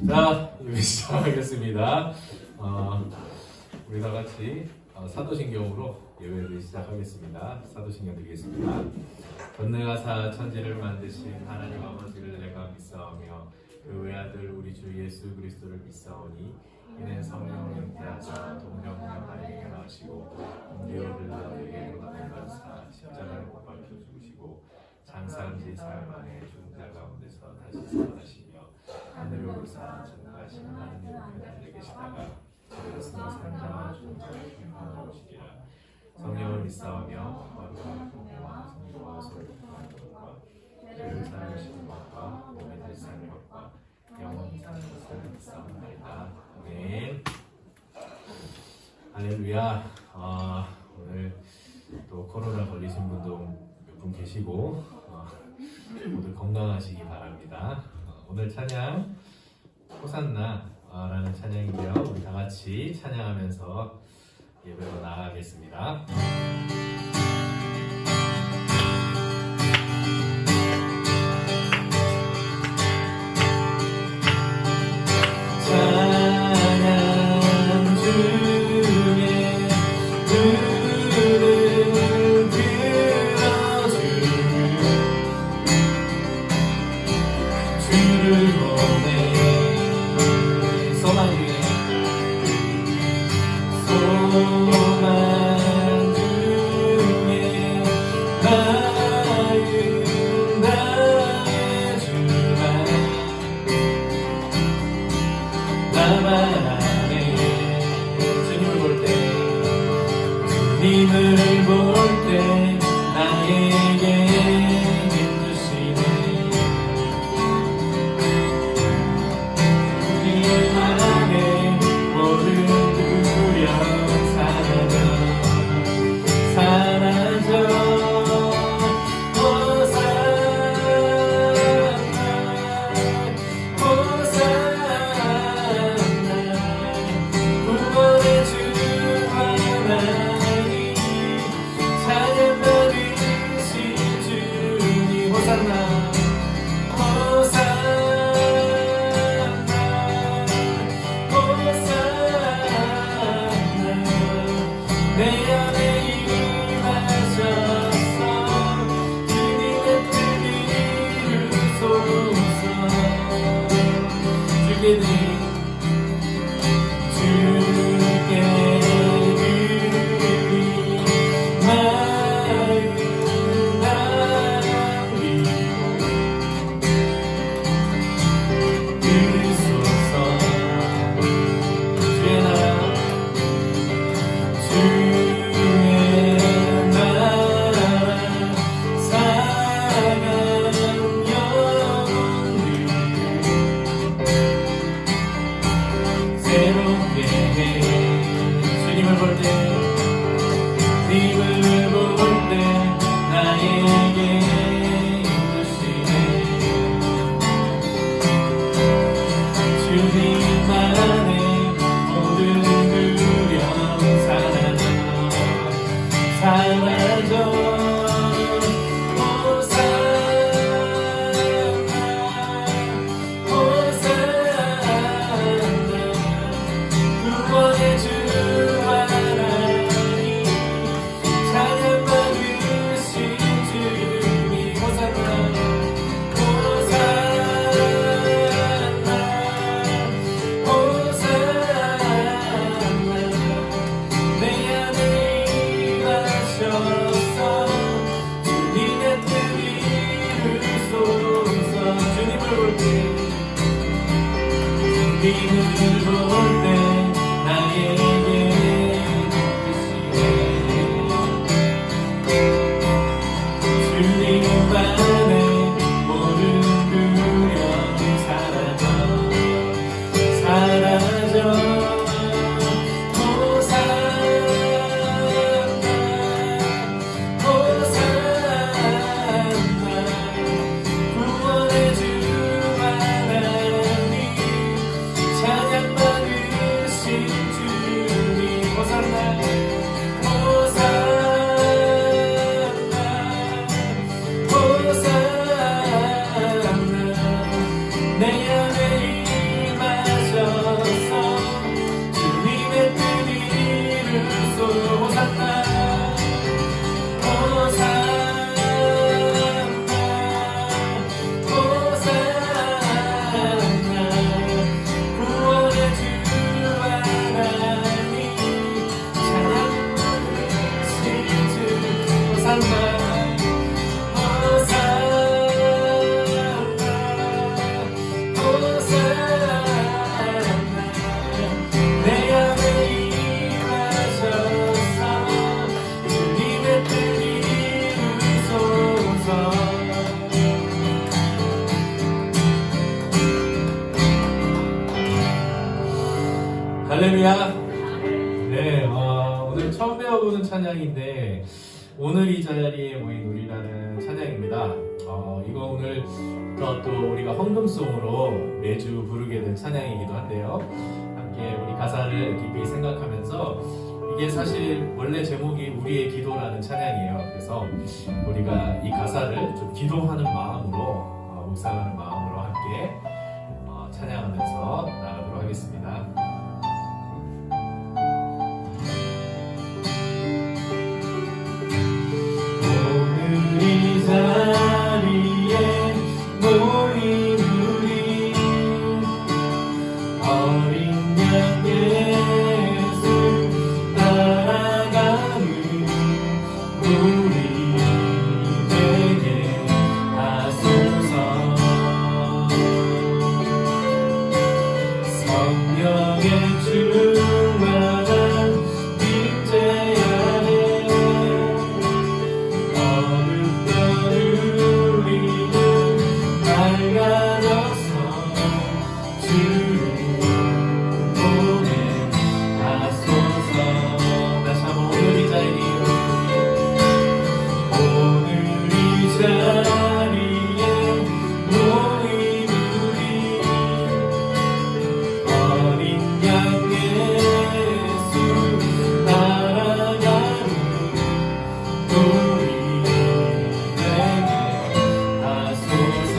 자, 이제 시작하겠습니다. 우리 다 같이 사도신경으로 예배를 시작하겠습니다. 사도신경 드리겠습니다. 전능하사 천지를 만드신 하나님 아버지를 내가 믿사오며 그 외아들 우리 주 예수 그리스도를 믿사오니 이는 성령을 잉태하사 동정녀 마리아에게 나시고 본디오 빌라도에게 고난받으사 십자가를 못 박혀 죽으시고 장사한 지 사흘 만에 죽은 자 가운데서 다시 살아나시며 하늘로 오르사 전능하신 하나님 우편에 계시다가 저희로서 산자와 죽은 자를 평안하러 오시리라. 성령을 믿사오며 거룩한 공회와 성령과 소유한 것과 죄를 사하시는 것과 몸의 대사는 것과 영원히 사는 것을 믿사옵나이다. 아멘. 할렐루야. 오늘 또 코로나 걸리신 분도 몇 분 계시고 모두 건강하시기 바랍니다. 오늘 찬양 호산나라는 찬양인데요. 우리 다 같이 찬양하면서 예배로 나아가겠습니다. 주님을 볼 때 나에게 힘주시네. 주님 안에 모든 두려움 사라져 할렐루야. 네, 오늘 처음 배워보는 찬양인데 오늘 이 자리에 모인 우리라는 찬양입니다. 이거 오늘부터 또 우리가 헌금송으로 매주 부르게 된 찬양이기도 한데요. 함께 우리 가사를 깊이 생각하면서 이게 사실 원래 제목이 우리의 기도라는 찬양이에요. 그래서 우리가 이 가사를 좀 기도하는 마음으로 묵상하는 마음으로 함께 찬양하면서 나가도록 하겠습니다. 오늘 이 자리에 모인 우리 어린 양 예수 따라가는 우리 되게 하소서. 성령의 충만한 임재 안에 어둡던 우리는 밝아져서 주를 보내 하소서. 다시 한번 오늘 이 자리에 모인 우리 어린 양 예수 따라가는 우리 되게 하소서.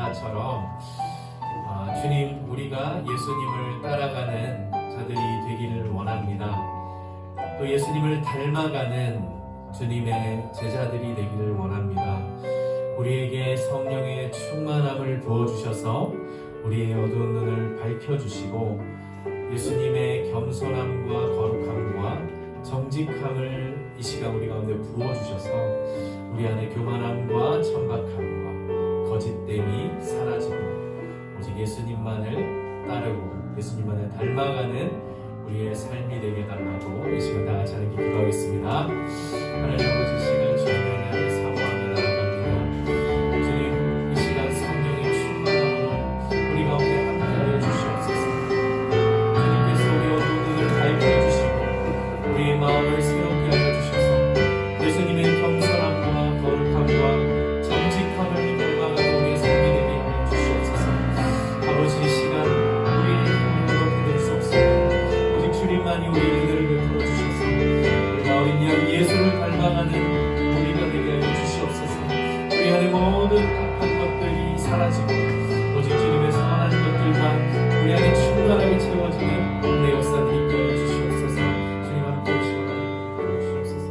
하나처럼 주님, 우리가 예수님을 따라가는 자들이 되기를 원합니다. 또 예수님을 닮아가는 주님의 제자들이 되기를 원합니다. 우리에게 성령의 충만함을 부어주셔서 우리의 어두운 눈을 밝혀주시고 예수님의 겸손함과 거룩함과 정직함을 이 시간 우리 가운데 부어주셔서 우리 안에 교만함과 천박함과 거짓됨이 사라지고 오직 예수님만을 따르고 예수님만을 닮아가는 우리의 삶이 되게 달라고 이 시간 다 같이 하나님께 기도하겠습니다. 하나님 아버지, 이 시간 주님의 은혜를 사모하며 나아갑니다. 주님, 이 시간 성령의 충만함으로 우리 가운데 함께하여 주시옵소서. 주님께서 우리 어두운 눈을 밝혀주시고 우리의 마음을 새롭게 하여 주셔서 예수님의 겸손함과 거룩함과 정직함을 닮아가는 우리의 삶이 되게 하여 주시옵소서. 아버지, 이 시간 우리의 힘을 그렇게 될 수 없습니다. 주님만이 우리의 은혜를 베풀어 주셔서 우리가 어린 양 예수를 닮아가는 우리가 되게 하여 주시옵소서. 우리 안에 모든 악한 것들이 사라지고 오직 주님의 선한 것들과 우리 안에 충만하게 채워지는 내 역사를 있게 하여 주시옵소서. 주님 함께 오시고 하여 주시옵소서.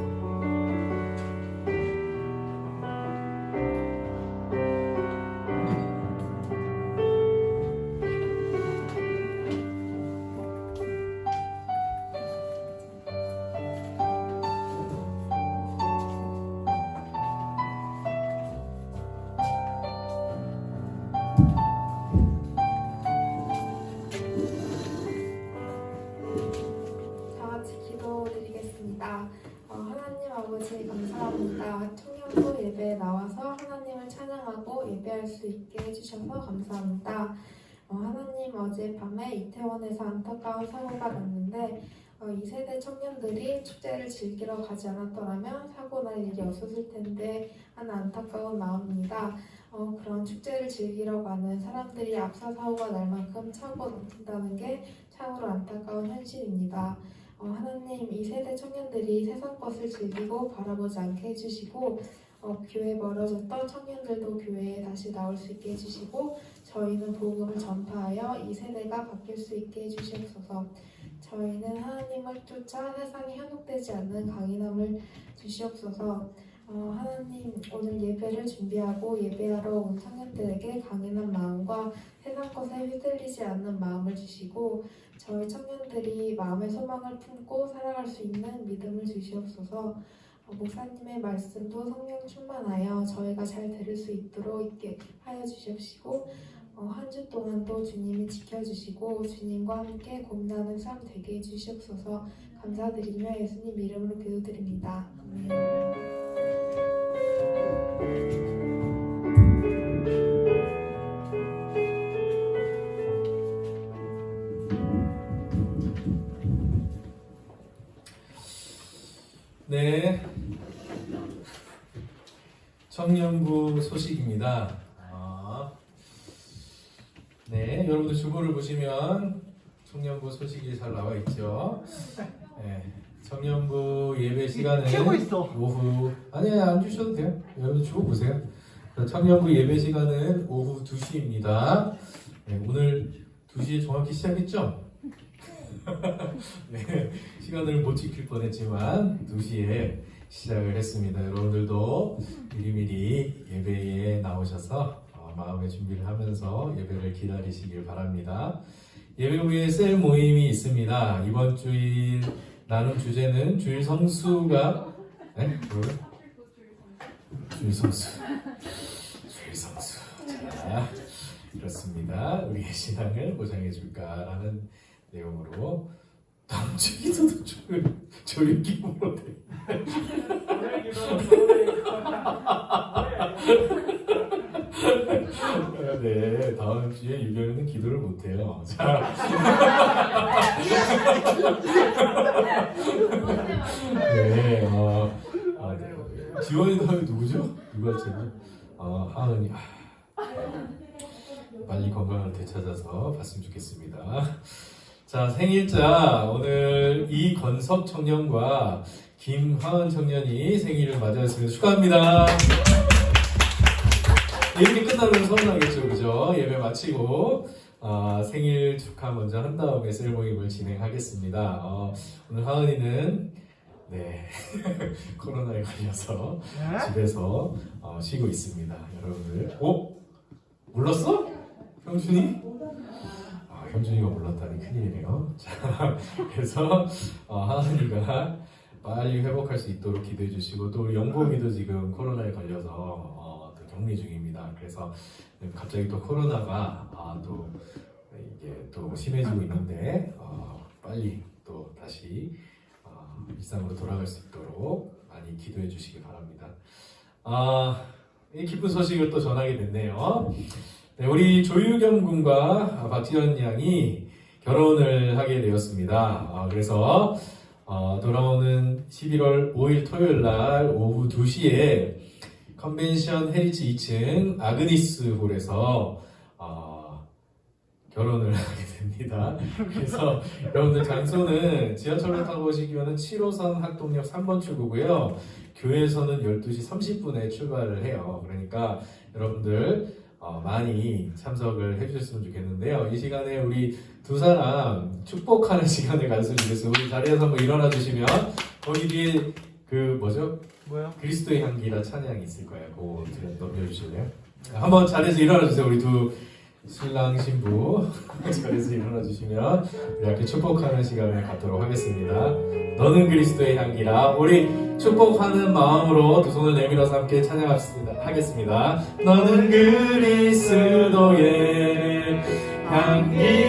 하나님 아버지 감사합니다. 청년부 예배에 나와서 하나님을 찬양하고 예배할 수 있게 해주셔서 감사합니다. 하나님, 어젯밤에 이태원에서 안타까운 사고가 났는데 2세대 청년들이 축제를 즐기러 가지 않았더라면 사고 날 일이 없었을 텐데 하는 안타까운 마음입니다. 그런 축제를 즐기러 가는 사람들이 압사 사고가 날 만큼 사고 넘친다는 게 참으로 안타까운 현실입니다. 하나님, 이 세대 청년들이 세상 것을 즐기고 바라보지 않게 해주시고 교회 멀어졌던 청년들도 교회에 다시 나올 수 있게 해주시고 저희는 복음을 전파하여 이 세대가 바뀔 수 있게 해주시옵소서. 저희는 하나님을 쫓아 세상에 현혹되지 않는 강인함을 주시옵소서. 하나님, 오늘 예배를 준비하고 예배하러 온 청년들에게 강인한 마음과 세상 것에 휘둘리지 않는 마음을 주시고 저희 청년들이 마음의 소망을 품고 살아갈 수 있는 믿음을 주시옵소서. 목사님의 말씀도 성령 충만하여 저희가 잘 들을 수 있도록 있게 하여 주십시고 한 주 동안도 주님이 지켜주시고 주님과 함께 고민하는 삶 되게 해주시옵소서. 감사드리며 예수님 이름으로 기도드립니다. 아멘. 네, 청년부 소식입니다. 네, 여러분들 주보를 보시면 청년부 소식이 잘 나와 있죠. 네, 청년부 예배 시간은 오후 안 주셔도 돼요. 여러분 주보 보세요. 청년부 예배 시간은 오후 2시입니다. 네, 오늘 2시에 정확히 시작했죠? 네, 시간을 못 지킬 뻔했지만 2시에 시작을 했습니다. 여러분들도 미리미리 예배에 나오셔서 마음의 준비를 하면서 예배를 기다리시길 바랍니다. 예배 후에 셀 모임이 있습니다. 이번 주일 나눈 주제는 주일 성수가 주일 성수 자, 그렇습니다. 우리의 신앙을 보장해 줄까라는 내용으로 다음 주 기도도 조리 기분으로 돼. 네, 다음 주에 유경이는 기도를 못해요. 자, 네, 지원이 다음에 누구죠? 누가 지금? 하은이. 빨리 건강을 되찾아서 봤으면 좋겠습니다. 자, 생일자 오늘 이건석 청년과 김하은 청년이 생일을 맞이했습니다. 축하합니다. 이렇게 끝나면 서운하겠죠, 그죠? 예배 마치고 생일 축하 먼저 한 다음에 셀모임을 진행하겠습니다. 오늘 하은이는 네 코로나에 걸려서 집에서 쉬고 있습니다, 여러분들. 몰랐어? 형준이? 형준이가 몰랐다니 큰일이네요. 자, 그래서 하은이가 빨리 회복할 수 있도록 기도해 주시고, 또 우리 영범이도 지금 코로나에 걸려서 또 격리 중입니다. 그래서 갑자기 또 코로나가 또 이게 또 심해지고 있는데 빨리 또 다시 일상으로 돌아갈 수 있도록 많이 기도해 주시기 바랍니다. 이 기쁜 소식을 또 전하게 됐네요. 네, 우리 조유겸 군과 박지연 양이 결혼을 하게 되었습니다. 그래서 돌아오는 11월 5일 토요일 날 오후 2시에 컨벤션 헤리지 2층 아그니스 홀에서 결혼을 하게 됩니다. 그래서 여러분들 장소는 지하철로 타고 오시면 7호선 학동역 3번 출구고요. 교회에서는 12시 30분에 출발을 해요. 그러니까 여러분들 많이 참석을 해주셨으면 좋겠는데요. 이 시간에 우리 두 사람 축복하는 시간을 가져주겠습니다. 우리 자리에서 한번 일어나 주시면 거기 뒤에 그 뭐죠? 뭐요? 그리스도의 향기라 찬양이 있을 거예요. 그거 넘겨주실래요? 한번 자리에서 일어나 주세요. 우리 두 신랑 신부 자리에서 일어나 주시면 이렇게 축복하는 시간을 갖도록 하겠습니다. 너는 그리스도의 향기라. 우리 축복하는 마음으로 두 손을 내밀어서 함께 찬양하겠습니다. 너는 그리스도의 향기라.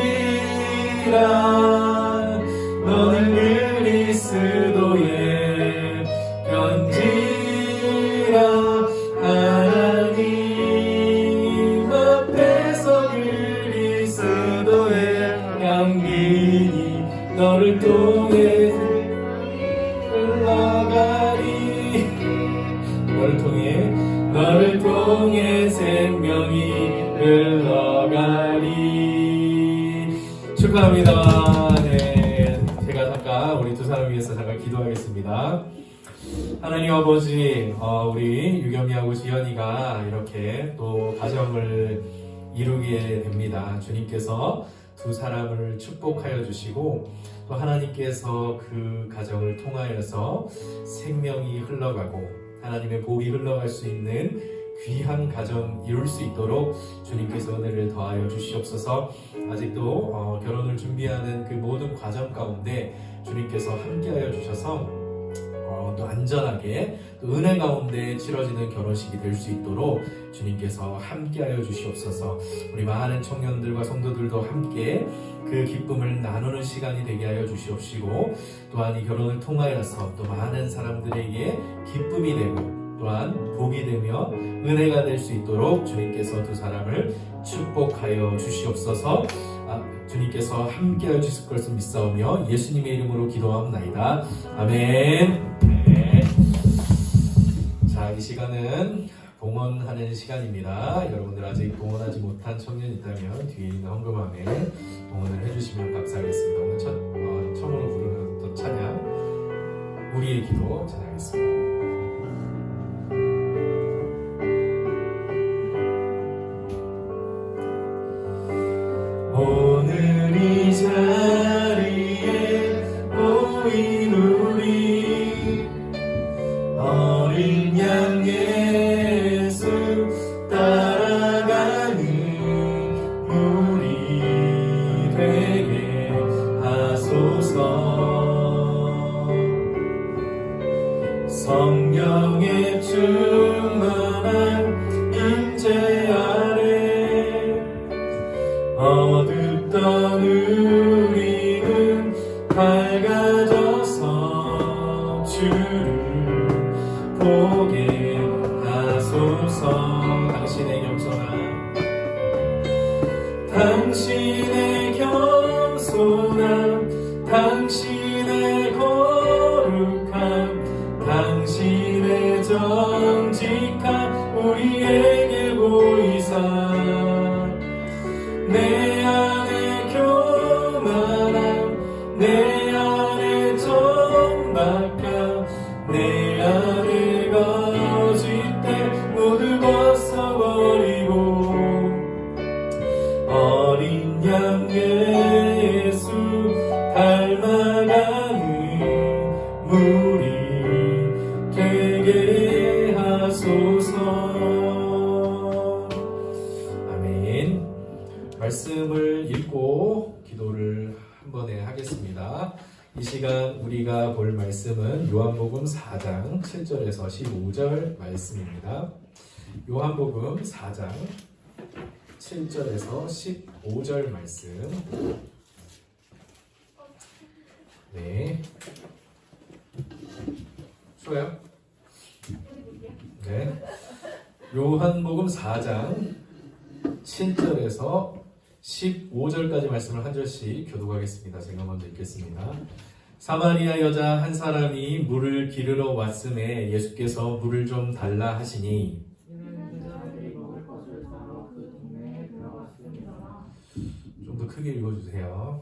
너는 그리스도의 편지라. 하나님 앞에서 그리스도의 향기 너를 통해 흘러가리. 너를 통해 생명이 흘러가리. 축하합니다. 네, 제가 잠깐 우리 두 사람 위해서 잠깐 기도하겠습니다. 하나님 아버지, 우리 유겸이하고 지연이가 이렇게 또 가정을 이루게 됩니다. 주님께서 두 사람을 축복하여 주시고 또 하나님께서 그 가정을 통하여서 생명이 흘러가고 하나님의 복이 흘러갈 수 있는 귀한 가정 이룰 수 있도록 주님께서 은혜를 더하여 주시옵소서. 아직도 결혼을 준비하는 그 모든 과정 가운데 주님께서 함께하여 주셔서 또 안전하게 또 은혜 가운데 치러지는 결혼식이 될 수 있도록 주님께서 함께하여 주시옵소서. 우리 많은 청년들과 성도들도 함께 그 기쁨을 나누는 시간이 되게 하여 주시옵시고, 또한 이 결혼을 통하여서 또 많은 사람들에게 기쁨이 되고 또한 복이 되며 은혜가 될 수 있도록 주님께서 두 사람을 축복하여 주시옵소서. 주님께서 함께하여 주실 것을 믿사오며 예수님의 이름으로 기도하옵나이다. 아멘. 네. 자, 이 시간은 봉헌하는 시간입니다. 여러분들 아직 봉헌하지 못한 청년이 있다면 뒤에 있는 헌금함에 봉헌을 해주시면 감사하겠습니다. 오늘 처음으로 부르는 또 찬양, 우리의 기도 찬양하겠습니다. 오늘 이 자리에 모인 우리 어린 양 예수 따라가는 우리 되게 하소서. 성령의 충만한 임재 아래 어둡던 우리는 밝아져서 주를 보게 하소서. 당신의 겸손함, 당신의 거룩함, 당신의 정직함 우리에게 보이사 내 안에 교만함, 내 안에 정박함, 내 안에 거짓됨 모두 벗어버리고 어린 양 예수 닮아가는 물이 되게 하소서. 아멘. 말씀을 읽고 기도를 한 번에 하겠습니다. 이 시간 우리가 볼 말씀은 요한복음 4장 7절에서 15절 말씀입니다. 요한복음 4장 7절에서 15절 말씀. 네. 쉬워요? 네. 요한복음 4장 7절에서 15절까지 말씀을 한 절씩 교독하겠습니다. 제가 먼저 읽겠습니다. 사마리아 여자 한 사람이 물을 기르러 왔음에 예수께서 물을 좀 달라 하시니 좀 더 크게 읽어주세요.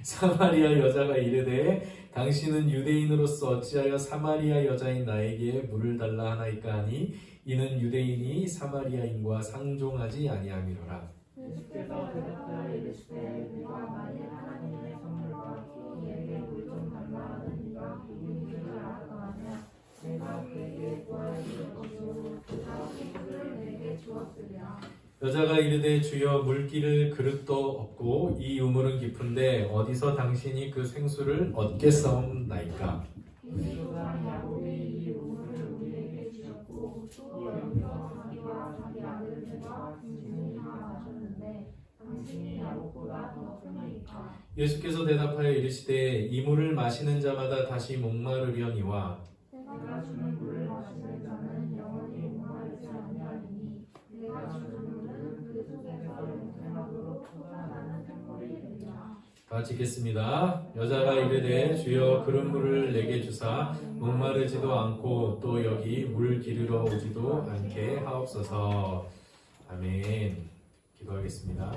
사마리아 여자가 이르되 당신은 유대인으로서 어찌하여 사마리아 여자인 나에게 물을 달라 하나이까 하니 이는 유대인이 사마리아인과 상종하지 아니함이로라. 예수께서 대답하여 이르시되 네가 만일 하나님의 선물과 이에게 물 좀 달라 하는 이가 누구인 줄 알았더라면 내가 그에게 구하여 줄 것이요 그가 생수를 내게 주었으리라. 여자가 이르되 주여 물기를 그릇도 없고 이 우물은 깊은데 어디서 당신이 그 생수를 얻겠사옵나이까? 이 조상 야곱이 이 우물을 우리에게 주셨고 또 여기서 자기와 자기 아들들과 짐승이 다 마셨는데 당신이 야곱보다 더 크니까. 예수께서 대답하여 이르시되 이 물을 마시는 자마다 다시 목마르려니와 내가 주는 물을 마시는 자는 영원히 목마르지 아니하리니 내가 주는 물은 그 속에서 영생하도록 솟아나는 샘물이 되리라. 다 같이 읽겠습니다. 여자가 이르되 주여 그런 물을 내게 주사 목마르지도 않고 또 여기 물 기르러 오지도 않게 하옵소서. 아멘. 기도하겠습니다.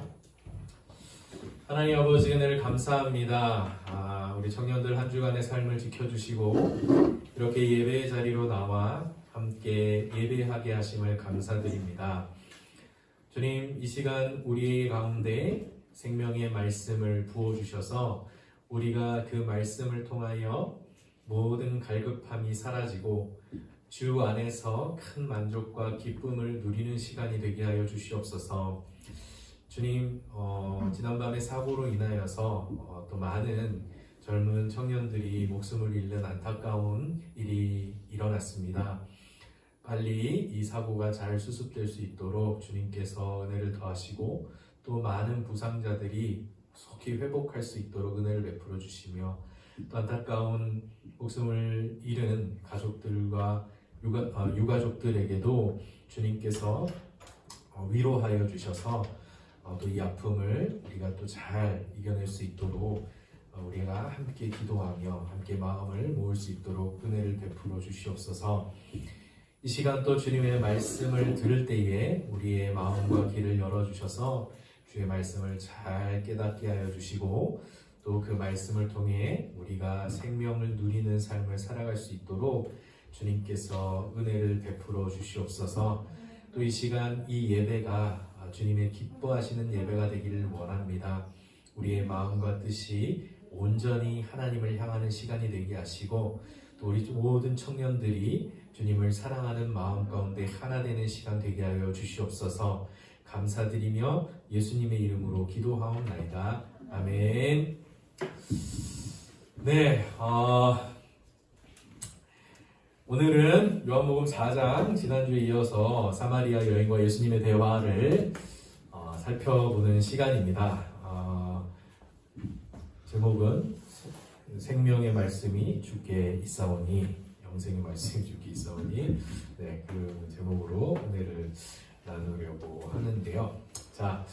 하나님 아버지 은혜를 감사합니다. 우리 청년들 한 주간의 삶을 지켜주시고 이렇게 예배의 자리로 나와 함께 예배하게 하심을 감사드립니다. 주님, 이 시간 우리 가운데 생명의 말씀을 부어주셔서 우리가 그 말씀을 통하여 모든 갈급함이 사라지고 주 안에서 큰 만족과 기쁨을 누리는 시간이 되게 하여 주시옵소서. 주님, 지난밤의 사고로 인하여서 또 많은 젊은 청년들이 목숨을 잃는 안타까운 일이 일어났습니다. 빨리 이 사고가 잘 수습될 수 있도록 주님께서 은혜를 더하시고 또 많은 부상자들이 속히 회복할 수 있도록 은혜를 베풀어 주시며 또 안타까운 목숨을 잃은 가족들과 유가족들에게도 주님께서 위로하여 주셔서 또 이 아픔을 우리가 또 잘 이겨낼 수 있도록 우리가 함께 기도하며 함께 마음을 모을 수 있도록 은혜를 베풀어 주시옵소서. 이 시간 또 주님의 말씀을 들을 때에 우리의 마음과 귀를 열어주셔서 주의 말씀을 잘 깨닫게 하여 주시고 또 그 말씀을 통해 우리가 생명을 누리는 삶을 살아갈 수 있도록 주님께서 은혜를 베풀어 주시옵소서. 또 이 시간 이 예배가 주님의 기뻐하시는 예배가 되기를 원합니다. 우리의 마음과 뜻이 온전히 하나님을 향하는 시간이 되게 하시고 또 우리 모든 청년들이 주님을 사랑하는 마음 가운데 하나 되는 시간 되게 하여 주시옵소서. 감사드리며 예수님의 이름으로 기도하옵나이다. 아멘. 네, 오늘은 요한복음 4장 지난주에 이어서 사마리아 여인과 예수님의 대화를 살펴보는 시간입니다. 제목은 생명의 말씀이 주께 있사오니, 영생의 말씀이 주께 있사오니, 네, 그 제목으로 은혜를 나누려고 하는데요. 자,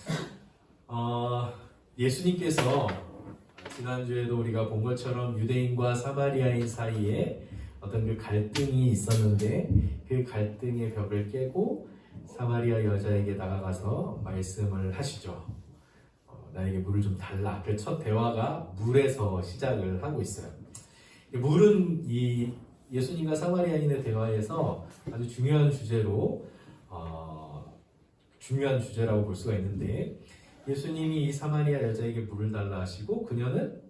예수님께서 지난주에도 우리가 본 것처럼 유대인과 사마리아인 사이에 어떤 그 갈등이 있었는데 그 갈등의 벽을 깨고 사마리아 여자에게 다가가서 말씀을 하시죠. 나에게 물을 좀 달라. 그 첫 대화가 물에서 시작을 하고 있어요. 물은 이 예수님과 사마리아인의 대화에서 아주 중요한 주제로 중요한 주제라고 볼 수가 있는데 예수님이 이 사마리아 여자에게 물을 달라 하시고 그녀는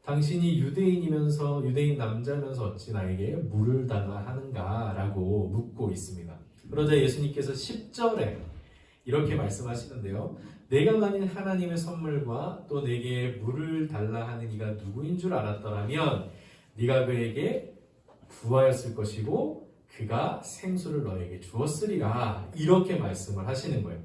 당신이 유대인이면서 유대인 남자면서 어찌 나에게 물을 달라 하는가라고 묻고 있습니다. 그러자 예수님께서 10절에 이렇게 말씀하시는데요. 내가 만일 하나님의 선물과 또 내게 물을 달라 하는 이가 누구인 줄 알았더라면 네가 그에게 구하였을 것이고 그가 생수를 너에게 주었으리라. 이렇게 말씀을 하시는 거예요.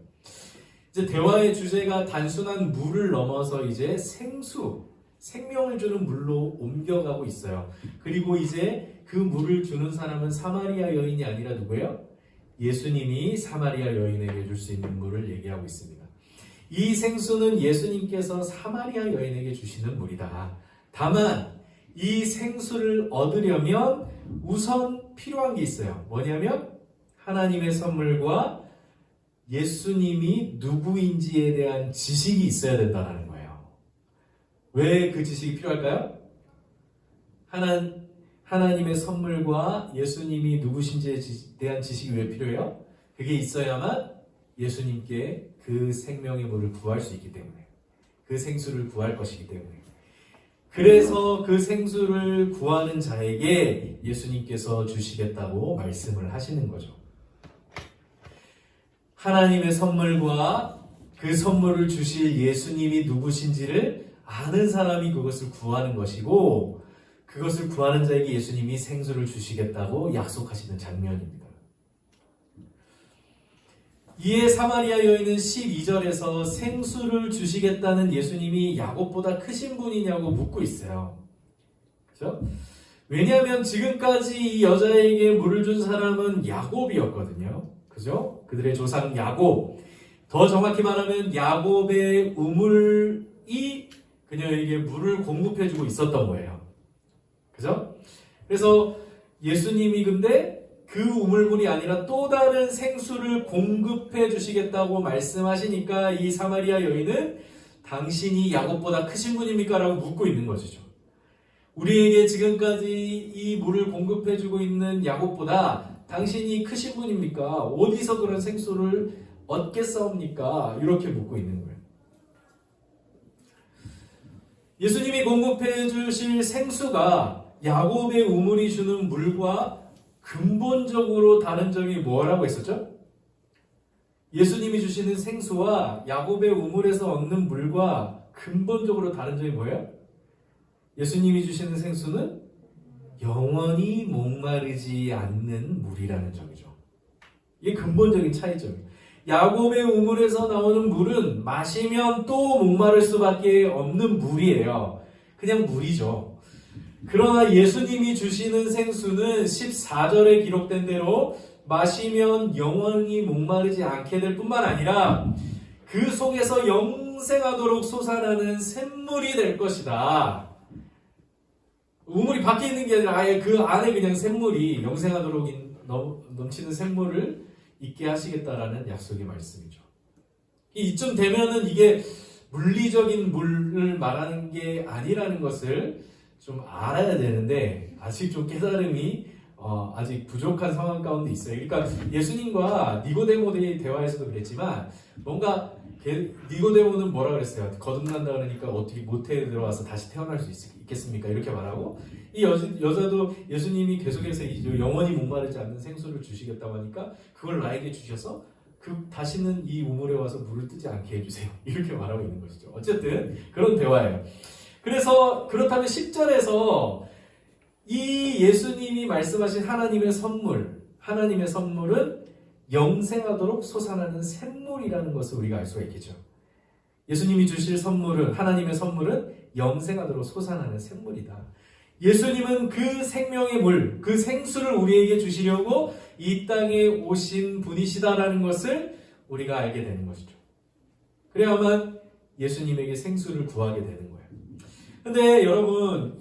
이제 대화의 주제가 단순한 물을 넘어서 이제 생수, 생명을 주는 물로 옮겨가고 있어요. 그리고 이제 그 물을 주는 사람은 사마리아 여인이 아니라 누구예요? 예수님이 사마리아 여인에게 줄 수 있는 물을 얘기하고 있습니다. 이 생수는 예수님께서 사마리아 여인에게 주시는 물이다. 다만 이 생수를 얻으려면 우선 필요한 게 있어요. 뭐냐면 하나님의 선물과 예수님이 누구인지에 대한 지식이 있어야 된다는 거예요. 왜 그 지식이 필요할까요? 하나님의 선물과 예수님이 누구신지에 대한 지식이 왜 필요해요? 그게 있어야만 예수님께 그 생명의 물을 구할 수 있기 때문에, 그 생수를 구할 것이기 때문에. 그래서 그 생수를 구하는 자에게 예수님께서 주시겠다고 말씀을 하시는 거죠. 하나님의 선물과 그 선물을 주실 예수님이 누구신지를 아는 사람이 그것을 구하는 것이고, 그것을 구하는 자에게 예수님이 생수를 주시겠다고 약속하시는 장면입니다. 이에 사마리아 여인은 12절에서 생수를 주시겠다는 예수님이 야곱보다 크신 분이냐고 묻고 있어요. 그렇죠? 왜냐하면 지금까지 이 여자에게 물을 준 사람은 야곱이었거든요. 그죠? 그들의 조상 야곱. 더 정확히 말하면 야곱의 우물이 그녀에게 물을 공급해주고 있었던 거예요. 그죠? 그래서 예수님이 근데 그 우물물이 아니라 또 다른 생수를 공급해 주시겠다고 말씀하시니까 이 사마리아 여인은 당신이 야곱보다 크신 분입니까? 라고 묻고 있는 것이죠. 우리에게 지금까지 이 물을 공급해 주고 있는 야곱보다 당신이 크신 분입니까? 어디서 그런 생수를 얻겠사옵니까? 이렇게 묻고 있는 거예요. 예수님이 공급해 주실 생수가 야곱의 우물이 주는 물과 근본적으로 다른 점이 뭐라고 했었죠? 예수님이 주시는 생수와 야곱의 우물에서 얻는 물과 근본적으로 다른 점이 뭐예요? 예수님이 주시는 생수는 영원히 목마르지 않는 물이라는 점이죠. 이게 근본적인 차이점이에요. 야곱의 우물에서 나오는 물은 마시면 또 목마를 수밖에 없는 물이에요. 그냥 물이죠. 그러나 예수님이 주시는 생수는 14절에 기록된 대로 마시면 영원히 목마르지 않게 될 뿐만 아니라 그 속에서 영생하도록 솟아나는 샘물이 될 것이다. 우물이 밖에 있는 게 아니라 아예 그 안에 그냥 샘물이 영생하도록 넘치는 샘물을 있게 하시겠다라는 약속의 말씀이죠. 이쯤 되면은 이게 물리적인 물을 말하는 게 아니라는 것을 좀 알아야 되는데 아직 좀 깨달음이 아직 부족한 상황 가운데 있어요. 그러니까 예수님과 니고데모의 대화에서도 그랬지만 뭔가 니고데모는 뭐라 그랬어요? 거듭난다 그러니까 어떻게 모태에 들어와서 다시 태어날 수 있겠습니까? 이렇게 말하고 이 여자도 예수님이 계속해서 영원히 목마르지 않는 생수를 주시겠다고 하니까 그걸 나에게 주셔서 다시는 이 우물에 와서 물을 뜨지 않게 해주세요. 이렇게 말하고 있는 것이죠. 어쨌든 그런 대화예요. 그래서 그렇다면 10절에서 이 예수님이 말씀하신 하나님의 선물은 영생하도록 솟아나는 샘물이라는 것을 우리가 알 수가 있겠죠. 예수님이 주실 선물은, 하나님의 선물은 영생하도록 솟아나는 샘물이다. 예수님은 그 생명의 물, 그 생수를 우리에게 주시려고 이 땅에 오신 분이시다라는 것을 우리가 알게 되는 것이죠. 그래야만 예수님에게 생수를 구하게 되는 거예요. 근데 여러분,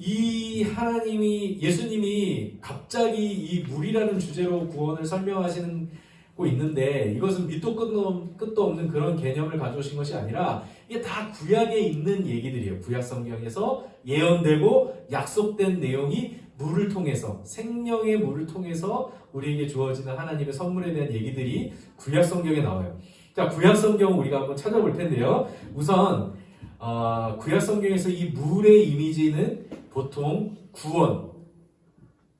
예수님이 갑자기 이 물이라는 주제로 구원을 설명하시고 있는데 이것은 밑도 끝도 없는 그런 개념을 가져오신 것이 아니라 이게 다 구약에 있는 얘기들이에요. 구약 성경에서 예언되고 약속된 내용이 물을 통해서, 생명의 물을 통해서 우리에게 주어지는 하나님의 선물에 대한 얘기들이 구약 성경에 나와요. 자, 구약 성경 우리가 한번 찾아볼 텐데요. 우선 구약 성경에서 이 물의 이미지는 보통 구원,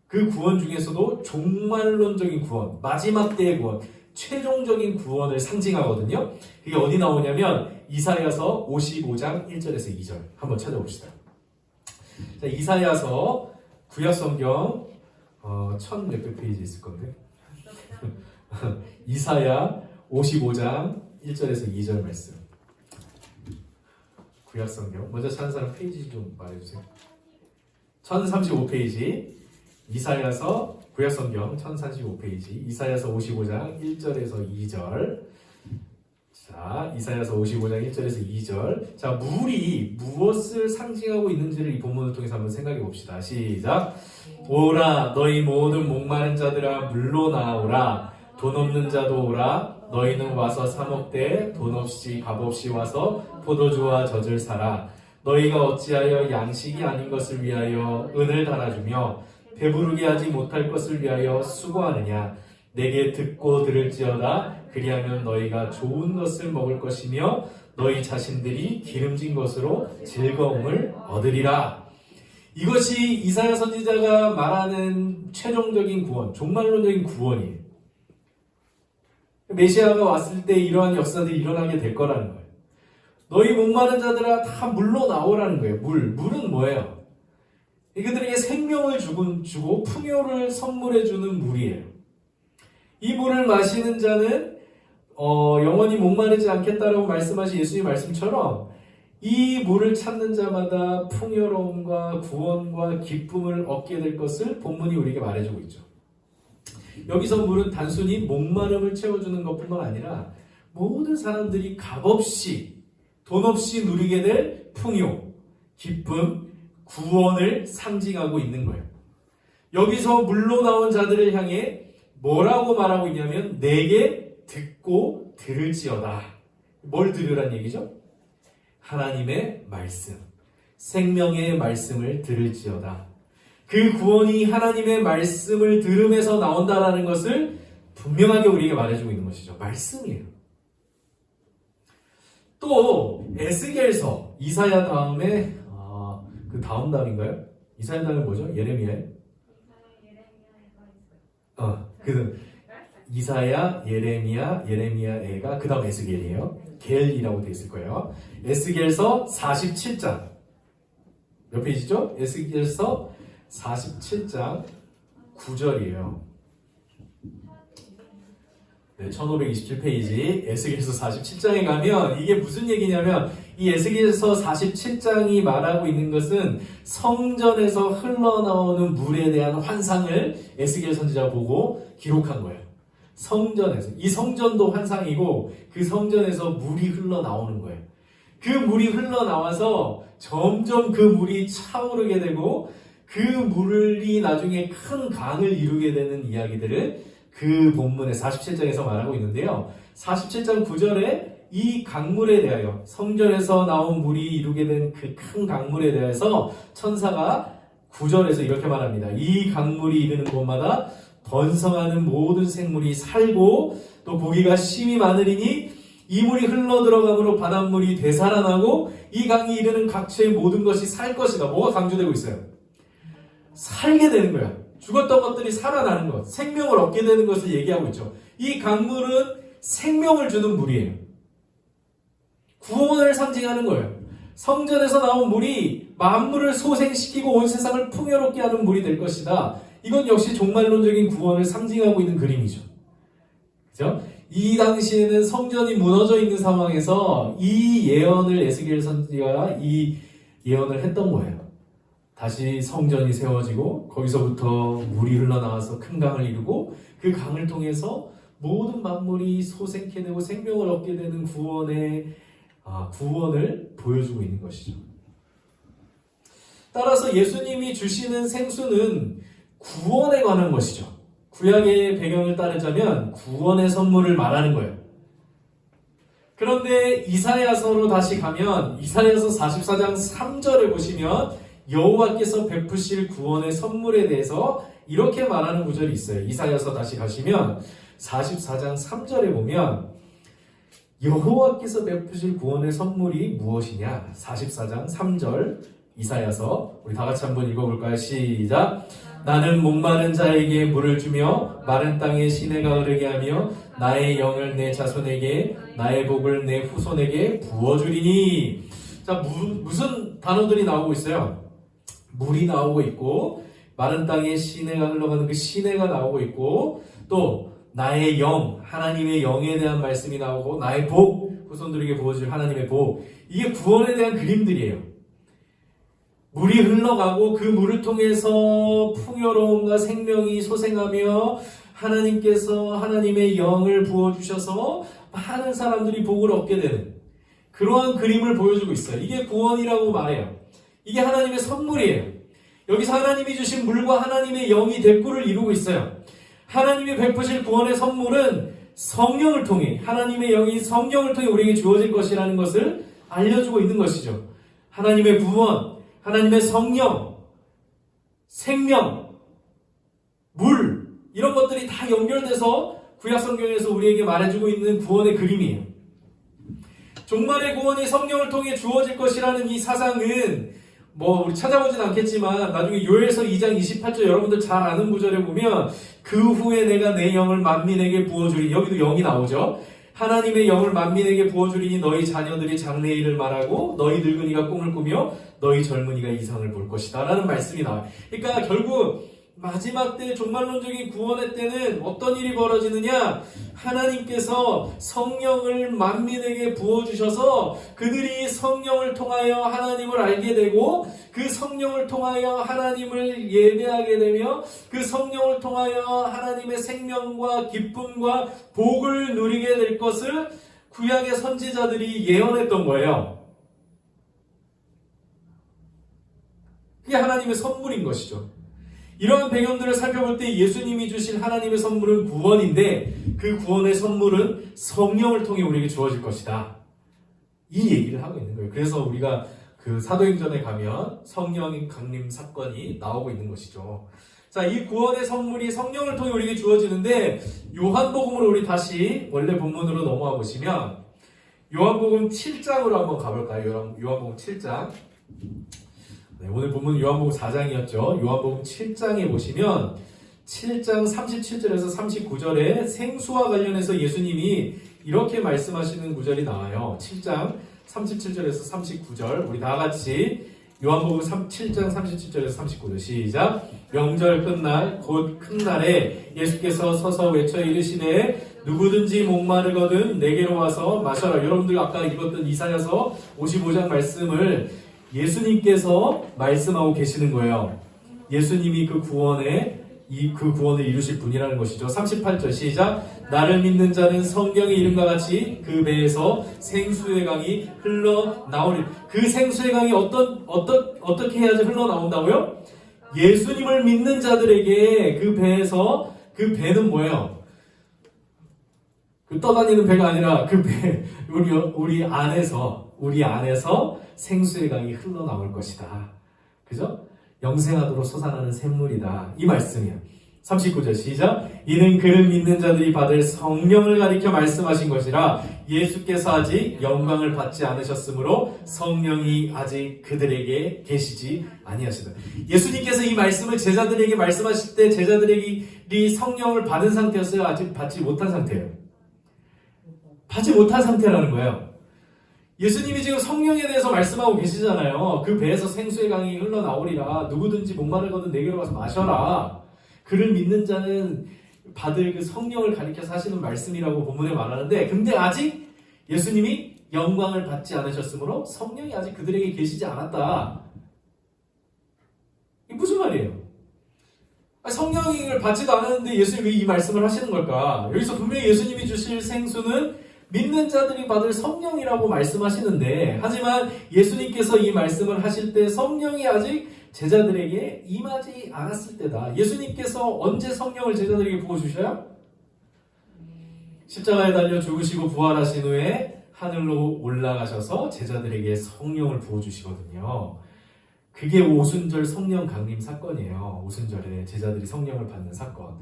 그 구원 중에서도 종말론적인 구원, 마지막 때의 구원, 최종적인 구원을 상징하거든요. 그게 어디 나오냐면 이사야서 55장 1절에서 2절 한번 찾아봅시다. 자, 이사야서 구약 성경 1000몇백 페이지 있을 건데 이사야 55장 1절에서 2절 말씀. 구약 성경 먼저 찾은 사람 페이지 좀 말해주세요. 1035페이지 이사야서 구약 성경 1035페이지 이사야서 55장 1절에서 2절. 자, 이사야서 55장 1절에서 2절. 자, 물이 무엇을 상징하고 있는지를 이 본문을 통해서 한번 생각해 봅시다. 시작. 오라 너희 모든 목마른 자들아 물로 나오라. 돈 없는 자도 오라. 너희는 와서 사 먹되 돈 없이 값 없이 와서 포도주와 젖을 사라. 너희가 어찌하여 양식이 아닌 것을 위하여 은을 달아주며 배부르게 하지 못할 것을 위하여 수고하느냐. 내게 듣고 들을지어다. 그리하면 너희가 좋은 것을 먹을 것이며 너희 자신들이 기름진 것으로 즐거움을 얻으리라. 이것이 이사야 선지자가 말하는 최종적인 구원, 종말론적인 구원이에요. 메시아가 왔을 때 이러한 역사들이 일어나게 될 거라는 거예요. 너희 목마른 자들아 다 물로 나오라는 거예요. 물은 뭐예요? 이들에게 생명을 주고 풍요를 선물해 주는 물이에요. 이 물을 마시는 자는 영원히 목마르지 않겠다라고 말씀하신 예수의 말씀처럼 이 물을 찾는 자마다 풍요로움과 구원과 기쁨을 얻게 될 것을 본문이 우리에게 말해주고 있죠. 여기서 물은 단순히 목마름을 채워주는 것뿐만 아니라 모든 사람들이 값없이 돈 없이 누리게 될 풍요, 기쁨, 구원을 상징하고 있는 거예요. 여기서 물로 나온 자들을 향해 뭐라고 말하고 있냐면 내게 듣고 들을지어다. 뭘 들으란 얘기죠? 하나님의 말씀, 생명의 말씀을 들을지어다. 그 구원이 하나님의 말씀을 들음에서 나온다라는 것을 분명하게 우리에게 말해주고 있는 것이죠. 말씀이에요. 또 에스겔서, 이사야 다음에 그 다음 단인가요? 이사야 다음에 뭐죠? 예레미야예요? 이사야, 예레미야가 그 다음 에스겔이에요. 겔이라고 되어 있을 거예요. 에스겔서 47장 몇 페이지죠? 에스겔서 47장 9절이에요. 네, 1527페이지 에스겔서 47장에 가면 이게 무슨 얘기냐면 이 에스겔서 47장이 말하고 있는 것은 성전에서 흘러나오는 물에 대한 환상을 에스겔 선지자가 보고 기록한 거예요. 성전에서. 이 성전도 환상이고 그 성전에서 물이 흘러나오는 거예요. 그 물이 흘러나와서 점점 그 물이 차오르게 되고 그 물이 나중에 큰 강을 이루게 되는 이야기들을 그 본문의 47장에서 말하고 있는데요. 47장 9절에 이 강물에 대하여 성전에서 나온 물이 이루게 된 그 큰 강물에 대해서 천사가 9절에서 이렇게 말합니다. 이 강물이 이르는 곳마다 번성하는 모든 생물이 살고 또 고기가 심이 많으리니 이 물이 흘러 들어감으로 바닷물이 되살아나고 이 강이 이르는 각처의 모든 것이 살 것이다. 뭐가 강조되고 있어요? 살게 되는 거야. 죽었던 것들이 살아나는 것, 생명을 얻게 되는 것을 얘기하고 있죠. 이 강물은 생명을 주는 물이에요. 구원을 상징하는 거예요. 성전에서 나온 물이 만물을 소생시키고 온 세상을 풍요롭게 하는 물이 될 것이다. 이건 역시 종말론적인 구원을 상징하고 있는 그림이죠. 그죠? 이 당시에는 성전이 무너져 있는 상황에서 이 예언을 에스겔 선지자가 이 예언을 했던 거예요. 다시 성전이 세워지고 거기서부터 물이 흘러나와서 큰 강을 이루고 그 강을 통해서 모든 만물이 소생케 되고 생명을 얻게 되는 구원을 보여주고 있는 것이죠. 따라서 예수님이 주시는 생수는 구원에 관한 것이죠. 구약의 배경을 따르자면 구원의 선물을 말하는 거예요. 그런데 이사야서로 다시 가면 이사야서 44장 3절을 보시면 여호와께서 베푸실 구원의 선물에 대해서 이렇게 말하는 구절이 있어요. 이사야서 다시 가시면 44장 3절에 보면 여호와께서 베푸실 구원의 선물이 무엇이냐? 44장 3절 이사야서 우리 다 같이 한번 읽어볼까요? 시작. 나는 목마른 자에게 물을 주며 마른 땅에 시내가 흐르게 하며 나의 영을 내 자손에게 나의 복을 내 후손에게 부어주리니. 자, 무슨 단어들이 나오고 있어요? 물이 나오고 있고 마른 땅에 시내가 흘러가는 그 시내가 나오고 있고 또 나의 영, 하나님의 영에 대한 말씀이 나오고 나의 복, 후손들에게 부어줄 하나님의 복. 이게 구원에 대한 그림들이에요. 물이 흘러가고 그 물을 통해서 풍요로움과 생명이 솟행하며 하나님께서 하나님의 영을 부어주셔서 많은 사람들이 복을 얻게 되는 그러한 그림을 보여주고 있어요. 이게 구원이라고 말해요. 이게 하나님의 선물이에요. 여기서 하나님이 주신 물과 하나님의 영이 대꾸를 이루고 있어요. 하나님이 베푸실 구원의 선물은 성령을 통해 하나님의 영이 성령을 통해 우리에게 주어질 것이라는 것을 알려주고 있는 것이죠. 하나님의 구원, 하나님의 성령, 생명, 물 이런 것들이 다 연결돼서 구약 성경에서 우리에게 말해주고 있는 구원의 그림이에요. 종말의 구원이 성령을 통해 주어질 것이라는 이 사상은 우리 찾아보진 않겠지만 나중에 요엘서 2장 28절 여러분들 잘 아는 구절에 보면 그 후에 내가 내 영을 만민에게 부어주리니 여기도 영이 나오죠. 하나님의 영을 만민에게 부어주리니 너희 자녀들이 장래일을 말하고 너희 늙은이가 꿈을 꾸며 너희 젊은이가 이상을 볼 것이다 라는 말씀이 나와요. 그러니까 결국 마지막 때 종말론적인 구원의 때는 어떤 일이 벌어지느냐? 하나님께서 성령을 만민에게 부어주셔서 그들이 성령을 통하여 하나님을 알게 되고 그 성령을 통하여 하나님을 예배하게 되며 그 성령을 통하여 하나님의 생명과 기쁨과 복을 누리게 될 것을 구약의 선지자들이 예언했던 거예요. 그게 하나님의 선물인 것이죠. 이러한 배경들을 살펴볼 때 예수님이 주신 하나님의 선물은 구원인데 그 구원의 선물은 성령을 통해 우리에게 주어질 것이다. 이 얘기를 하고 있는 거예요. 그래서 우리가 그 사도행전에 가면 성령 강림 사건이 나오고 있는 것이죠. 자, 이 구원의 선물이 성령을 통해 우리에게 주어지는데 요한복음으로 우리 다시 원래 본문으로 넘어가 보시면 요한복음 7장으로 한번 가볼까요? 요한복음 7장. 네, 오늘 본문은 요한복음 4장이었죠. 요한복음 7장에 보시면 7장 37절에서 39절에 생수와 관련해서 예수님이 이렇게 말씀하시는 구절이 나와요. 7장 37절에서 39절 우리 다 같이 요한복음 7장 37절에서 39절 시작. 명절 끝날 곧 큰 날에 예수께서 서서 외쳐 이르시되 누구든지 목마르거든 내게로 와서 마셔라. 여러분들 아까 읽었던 이사야서 55장 말씀을 예수님께서 말씀하고 계시는 거예요. 예수님이 그 구원을 이루실 분이라는 것이죠. 38절 시작. 나를 믿는 자는 성경의 이름과 같이 그 배에서 생수의 강이 흘러나오리. 그 생수의 강이 어떻게 해야지 흘러나온다고요? 예수님을 믿는 자들에게 그 배에서, 그 배는 뭐예요? 그 떠다니는 배가 아니라 그 배, 우리 안에서 생수의 강이 흘러나올 것이다. 그죠? 영생하도록 솟아나는 샘물이다. 이 말씀이에요. 39절 시작. 이는 그를 믿는 자들이 받을 성령을 가리켜 말씀하신 것이라. 예수께서 아직 영광을 받지 않으셨으므로 성령이 아직 그들에게 계시지 아니하시다. 예수님께서 이 말씀을 제자들에게 말씀하실 때 제자들이 성령을 받은 상태였어요? 아직 받지 못한 상태예요? 받지 못한 상태라는 거예요. 예수님이 지금 성령에 대해서 말씀하고 계시잖아요. 그 배에서 생수의 강이 흘러나오리라. 누구든지 목마르거든 내게로 와서 마셔라. 그를 믿는 자는 받을 그 성령을 가리켜서 하시는 말씀이라고 본문에 말하는데, 근데 아직 예수님이 영광을 받지 않으셨으므로 성령이 아직 그들에게 계시지 않았다. 이게 무슨 말이에요? 성령을 받지도 않았는데 예수님이 왜 이 말씀을 하시는 걸까? 여기서 분명히 예수님이 주실 생수는 믿는 자들이 받을 성령이라고 말씀하시는데, 하지만 예수님께서 이 말씀을 하실 때 성령이 아직 제자들에게 임하지 않았을 때다. 예수님께서 언제 성령을 제자들에게 부어주셔요? 십자가에 달려 죽으시고 부활하신 후에 하늘로 올라가셔서 제자들에게 성령을 부어주시거든요. 그게 오순절 성령 강림 사건이에요. 오순절에 제자들이 성령을 받는 사건.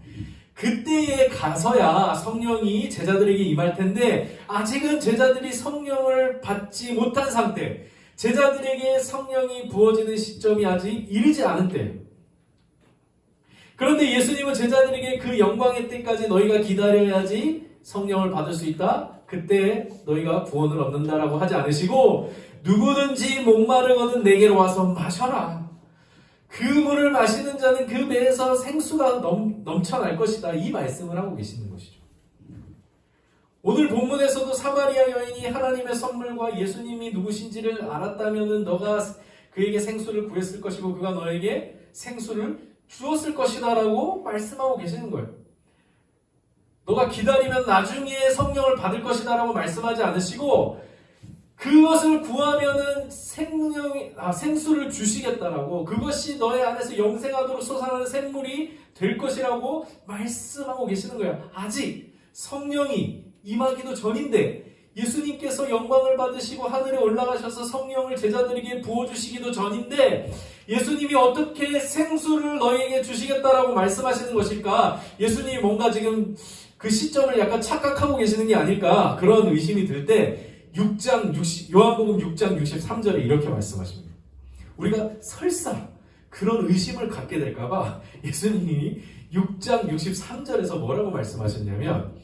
그때에 가서야 성령이 제자들에게 임할 텐데 아직은 제자들이 성령을 받지 못한 상태, 제자들에게 성령이 부어지는 시점이 아직 이르지 않은 때. 그런데 예수님은 제자들에게 그 영광의 때까지 너희가 기다려야지 성령을 받을 수 있다. 그때 너희가 구원을 얻는다라고 하지 않으시고 누구든지 목마르거든 내게로 와서 마셔라. 그 물을 마시는 자는 그 배에서 생수가 넘쳐날 것이다. 이 말씀을 하고 계시는 것이죠. 오늘 본문에서도 사마리아 여인이 하나님의 선물과 예수님이 누구신지를 알았다면 너가 그에게 생수를 구했을 것이고 그가 너에게 생수를 주었을 것이다 라고 말씀하고 계시는 거예요. 너가 기다리면 나중에 성령을 받을 것이다 라고 말씀하지 않으시고 그것을 구하면은 생수를 주시겠다라고, 그것이 너의 안에서 영생하도록 솟아나는 샘물이 될 것이라고 말씀하고 계시는 거예요. 아직 성령이 임하기도 전인데, 예수님께서 영광을 받으시고 하늘에 올라가셔서 성령을 제자들에게 부어주시기도 전인데 예수님이 어떻게 생수를 너희에게 주시겠다라고 말씀하시는 것일까? 예수님이 뭔가 지금 그 시점을 약간 착각하고 계시는 게 아닐까? 그런 의심이 들 때 요한복음 6장 63절에 이렇게 말씀하십니다. 우리가 설사 그런 의심을 갖게 될까봐 예수님이 6장 63절에서 뭐라고 말씀하셨냐면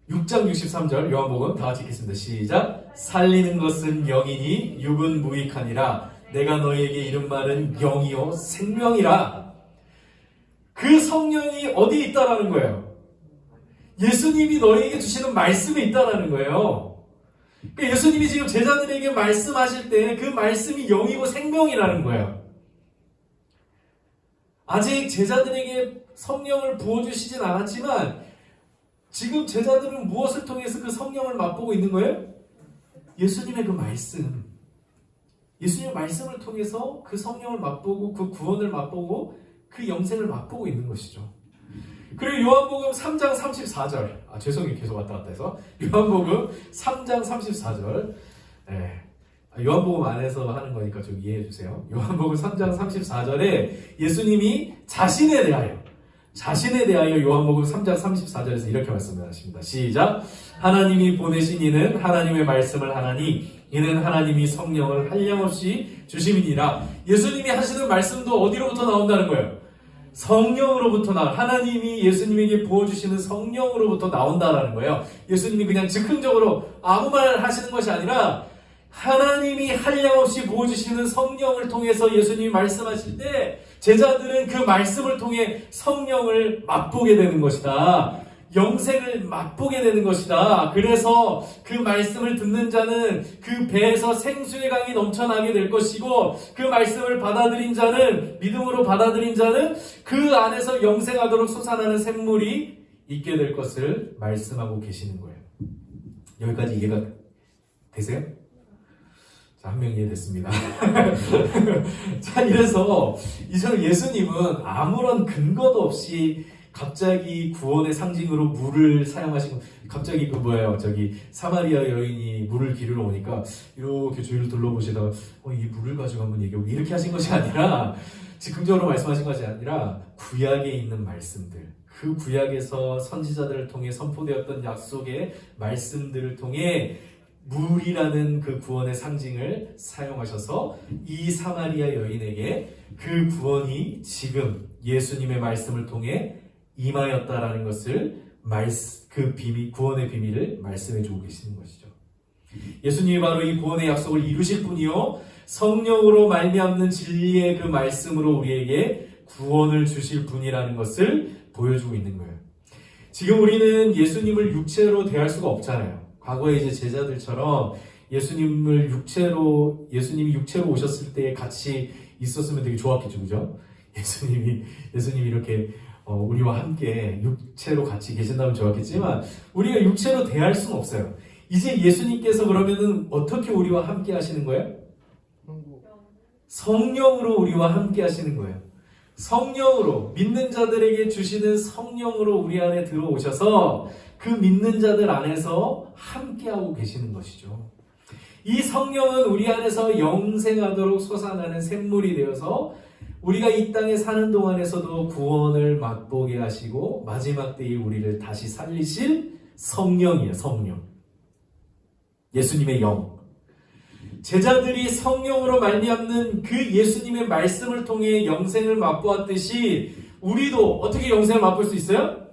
6장 63절 요한복음 다 같이 읽겠습니다. 시작. 살리는 것은 영이니 육은 무익하니라. 내가 너희에게 이른 말은 영이요 생명이라. 그 성령이 어디에 있다라는 거예요? 예수님이 너희에게 주시는 말씀에 있다라는 거예요. 그러니까 예수님이 지금 제자들에게 말씀하실 때 그 말씀이 영이고 생명이라는 거예요. 아직 제자들에게 성령을 부어주시진 않았지만 지금 제자들은 무엇을 통해서 그 성령을 맛보고 있는 거예요? 예수님의 그 말씀. 예수님의 말씀을 통해서 그 성령을 맛보고 그 구원을 맛보고 그 영생을 맛보고 있는 것이죠. 그리고 요한복음 3장 34절. 죄송해요. 계속 왔다 갔다 해서. 요한복음 3장 34절. 네. 요한복음 안에서 하는 거니까 좀 이해해 주세요. 요한복음 3장 34절에 예수님이 자신에 대하여 요한복음 3장 34절에서 이렇게 말씀하십니다. 시작. 하나님이 보내신 이는 하나님의 말씀을 하나니 이는 하나님이 성령을 한량없이 주심이니라. 예수님이 하시는 말씀도 어디로부터 나온다는 거예요? 성령으로부터 하나님이 예수님에게 부어주시는 성령으로부터 나온다라는 거예요. 예수님이 그냥 즉흥적으로 아무 말 하시는 것이 아니라 하나님이 한량없이 부어주시는 성령을 통해서 예수님이 말씀하실 때 제자들은 그 말씀을 통해 성령을 맛보게 되는 것이다. 영생을 맛보게 되는 것이다. 그래서 그 말씀을 듣는 자는 그 배에서 생수의 강이 넘쳐나게 될 것이고 그 말씀을 받아들인 자는, 믿음으로 받아들인 자는 그 안에서 영생하도록 솟아나는 샘물이 있게 될 것을 말씀하고 계시는 거예요. 여기까지 이해가 되세요? 자, 한 명 이해됐습니다. 자, 이래서 이처럼 예수님은 아무런 근거도 없이 갑자기 구원의 상징으로 물을 사용하시고, 갑자기 사마리아 여인이 물을 기르러 오니까 이렇게 주위를 둘러보시다가 이 물을 가지고 한번 얘기해보고 이렇게 하신 것이 아니라, 즉흥적으로 말씀하신 것이 아니라 구약에 있는 말씀들, 그 구약에서 선지자들을 통해 선포되었던 약속의 말씀들을 통해 물이라는 그 구원의 상징을 사용하셔서 이 사마리아 여인에게 그 구원이 지금 예수님의 말씀을 통해 임하였다라는 것을 구원의 비밀을 말씀해 주고 계시는 것이죠. 예수님이 바로 이 구원의 약속을 이루실 분이요 성령으로 말미암는 진리의 그 말씀으로 우리에게 구원을 주실 분이라는 것을 보여주고 있는 거예요. 지금 우리는 예수님을 육체로 대할 수가 없잖아요. 과거에 이제 제자들처럼 예수님이 육체로 오셨을 때 같이 있었으면 되게 좋았겠죠, 그죠? 예수님이 이렇게 우리와 함께 육체로 같이 계신다면 좋았겠지만 우리가 육체로 대할 수는 없어요. 이제 예수님께서 그러면은 어떻게 우리와 함께 하시는 거예요? 성령으로 우리와 함께 하시는 거예요. 성령으로, 믿는 자들에게 주시는 성령으로 우리 안에 들어오셔서 그 믿는 자들 안에서 함께하고 계시는 것이죠. 이 성령은 우리 안에서 영생하도록 솟아나는 샘물이 되어서 우리가 이 땅에 사는 동안에서도 구원을 맛보게 하시고 마지막 때에 우리를 다시 살리실 성령이에요. 성령. 예수님의 영. 제자들이 성령으로 말미암는 그 예수님의 말씀을 통해 영생을 맛보았듯이 우리도 어떻게 영생을 맛볼 수 있어요?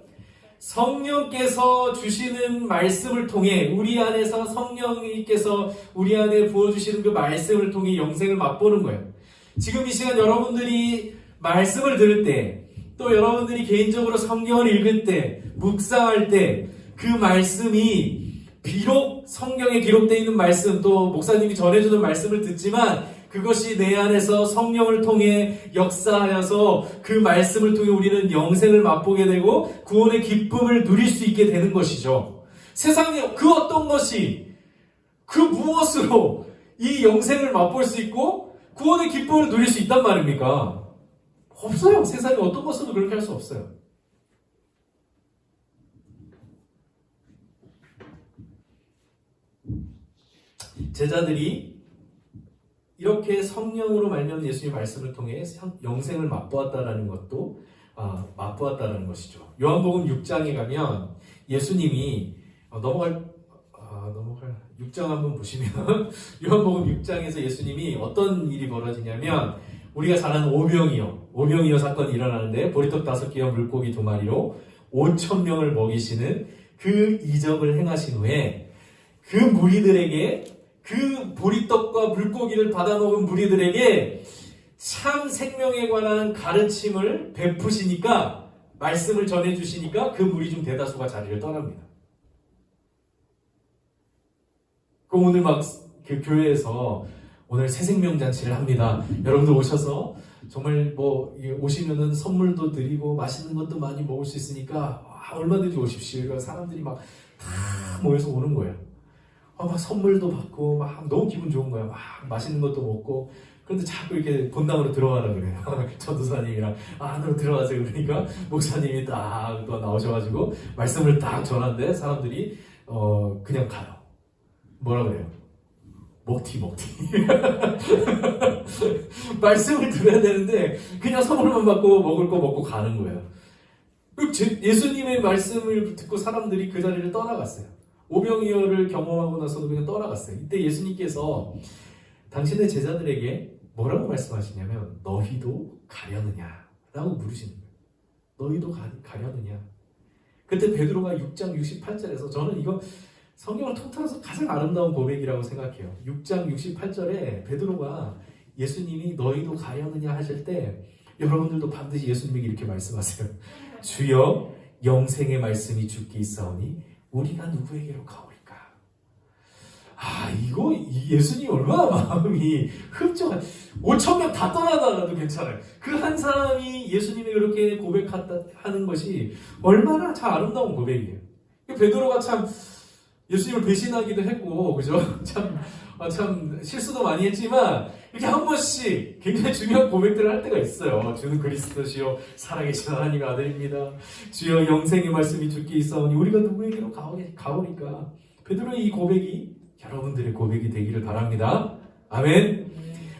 성령께서 주시는 말씀을 통해 우리 안에서 성령님께서 우리 안에 부어주시는 그 말씀을 통해 영생을 맛보는 거예요. 지금 이 시간 여러분들이 말씀을 들을 때, 또 여러분들이 개인적으로 성경을 읽을 때, 묵상할 때 그 말씀이 비록 성경에 기록되어 있는 말씀, 또 목사님이 전해주는 말씀을 듣지만 그것이 내 안에서 성령을 통해 역사하여서 그 말씀을 통해 우리는 영생을 맛보게 되고 구원의 기쁨을 누릴 수 있게 되는 것이죠. 세상에 그 어떤 것이 그 무엇으로 이 영생을 맛볼 수 있고 구원의 기쁨을 누릴 수 있단 말입니까? 없어요. 세상에 어떤 것으로도 그렇게 할 수 없어요. 제자들이 이렇게 성령으로 말미암은 예수님의 말씀을 통해 영생을 맛보았다라는 것도 맛보았다라는 것이죠. 요한복음 6장에 가면 예수님이 넘어갈 6장 한번 보시면 요한복음 6장에서 예수님이 어떤 일이 벌어지냐면 우리가 잘 아는 오병이어 사건이 일어나는데 보리떡 5개와 물고기 2마리로 5,000명을 먹이시는 그 이적을 행하신 후에 그 무리들에게 그 보리떡과 물고기를 받아 먹은 무리들에게 참 생명에 관한 가르침을 베푸시니까 말씀을 전해주시니까 그 무리 중 대다수가 자리를 떠납니다. 그럼 오늘 막 그 교회에서 오늘 새생명잔치를 합니다. 여러분들 오셔서 정말 오시면은 선물도 드리고 맛있는 것도 많이 먹을 수 있으니까 얼마든지 오십시오. 사람들이 막 다 모여서 오는 거예요. 막 선물도 받고 막 너무 기분 좋은 거야. 막 맛있는 것도 먹고. 그런데 자꾸 이렇게 본당으로 들어가라 그래요. 전도사님이랑 안으로 들어가세요. 그러니까 목사님이 딱 또 나오셔가지고 말씀을 딱 전하는데 사람들이 그냥 가요. 뭐라 그래요? 먹튀 말씀을 들어야 되는데 그냥 선물만 받고 먹을 거 먹고 가는 거예요. 예수님의 말씀을 듣고 사람들이 그 자리를 떠나갔어요. 오병이어를 경험하고 나서도 그냥 떠나갔어요. 이때 예수님께서 당신의 제자들에게 뭐라고 말씀하시냐면 너희도 가려느냐 라고 물으시는 거예요. 너희도 가려느냐. 그때 베드로가 6장 68절에서 저는 이거 성경을 통틀어서 가장 아름다운 고백이라고 생각해요. 6장 68절에 베드로가 예수님이 너희도 가려느냐 하실 때 여러분들도 반드시 예수님에게 이렇게 말씀하세요. 주여 영생의 말씀이 주께 있사오니 우리가 누구에게로 가오리까? 이거 예수님이 얼마나 마음이 흡족한 5,000명 다 떠나다가도 괜찮아요. 그 한 사람이 예수님이 그렇게 고백하는 것이 얼마나 참 아름다운 고백이에요. 베드로가 참 예수님을 배신하기도 했고, 그죠? 참 실수도 많이 했지만 이렇게 한 번씩 굉장히 중요한 고백들을 할 때가 있어요. 주는 그리스도시요 살아계신 하나님의 아들입니다. 주여 영생의 말씀이 주께 있사오니 우리가 누구에게로 가오리까? 베드로의 이 고백이 여러분들의 고백이 되기를 바랍니다. 아멘.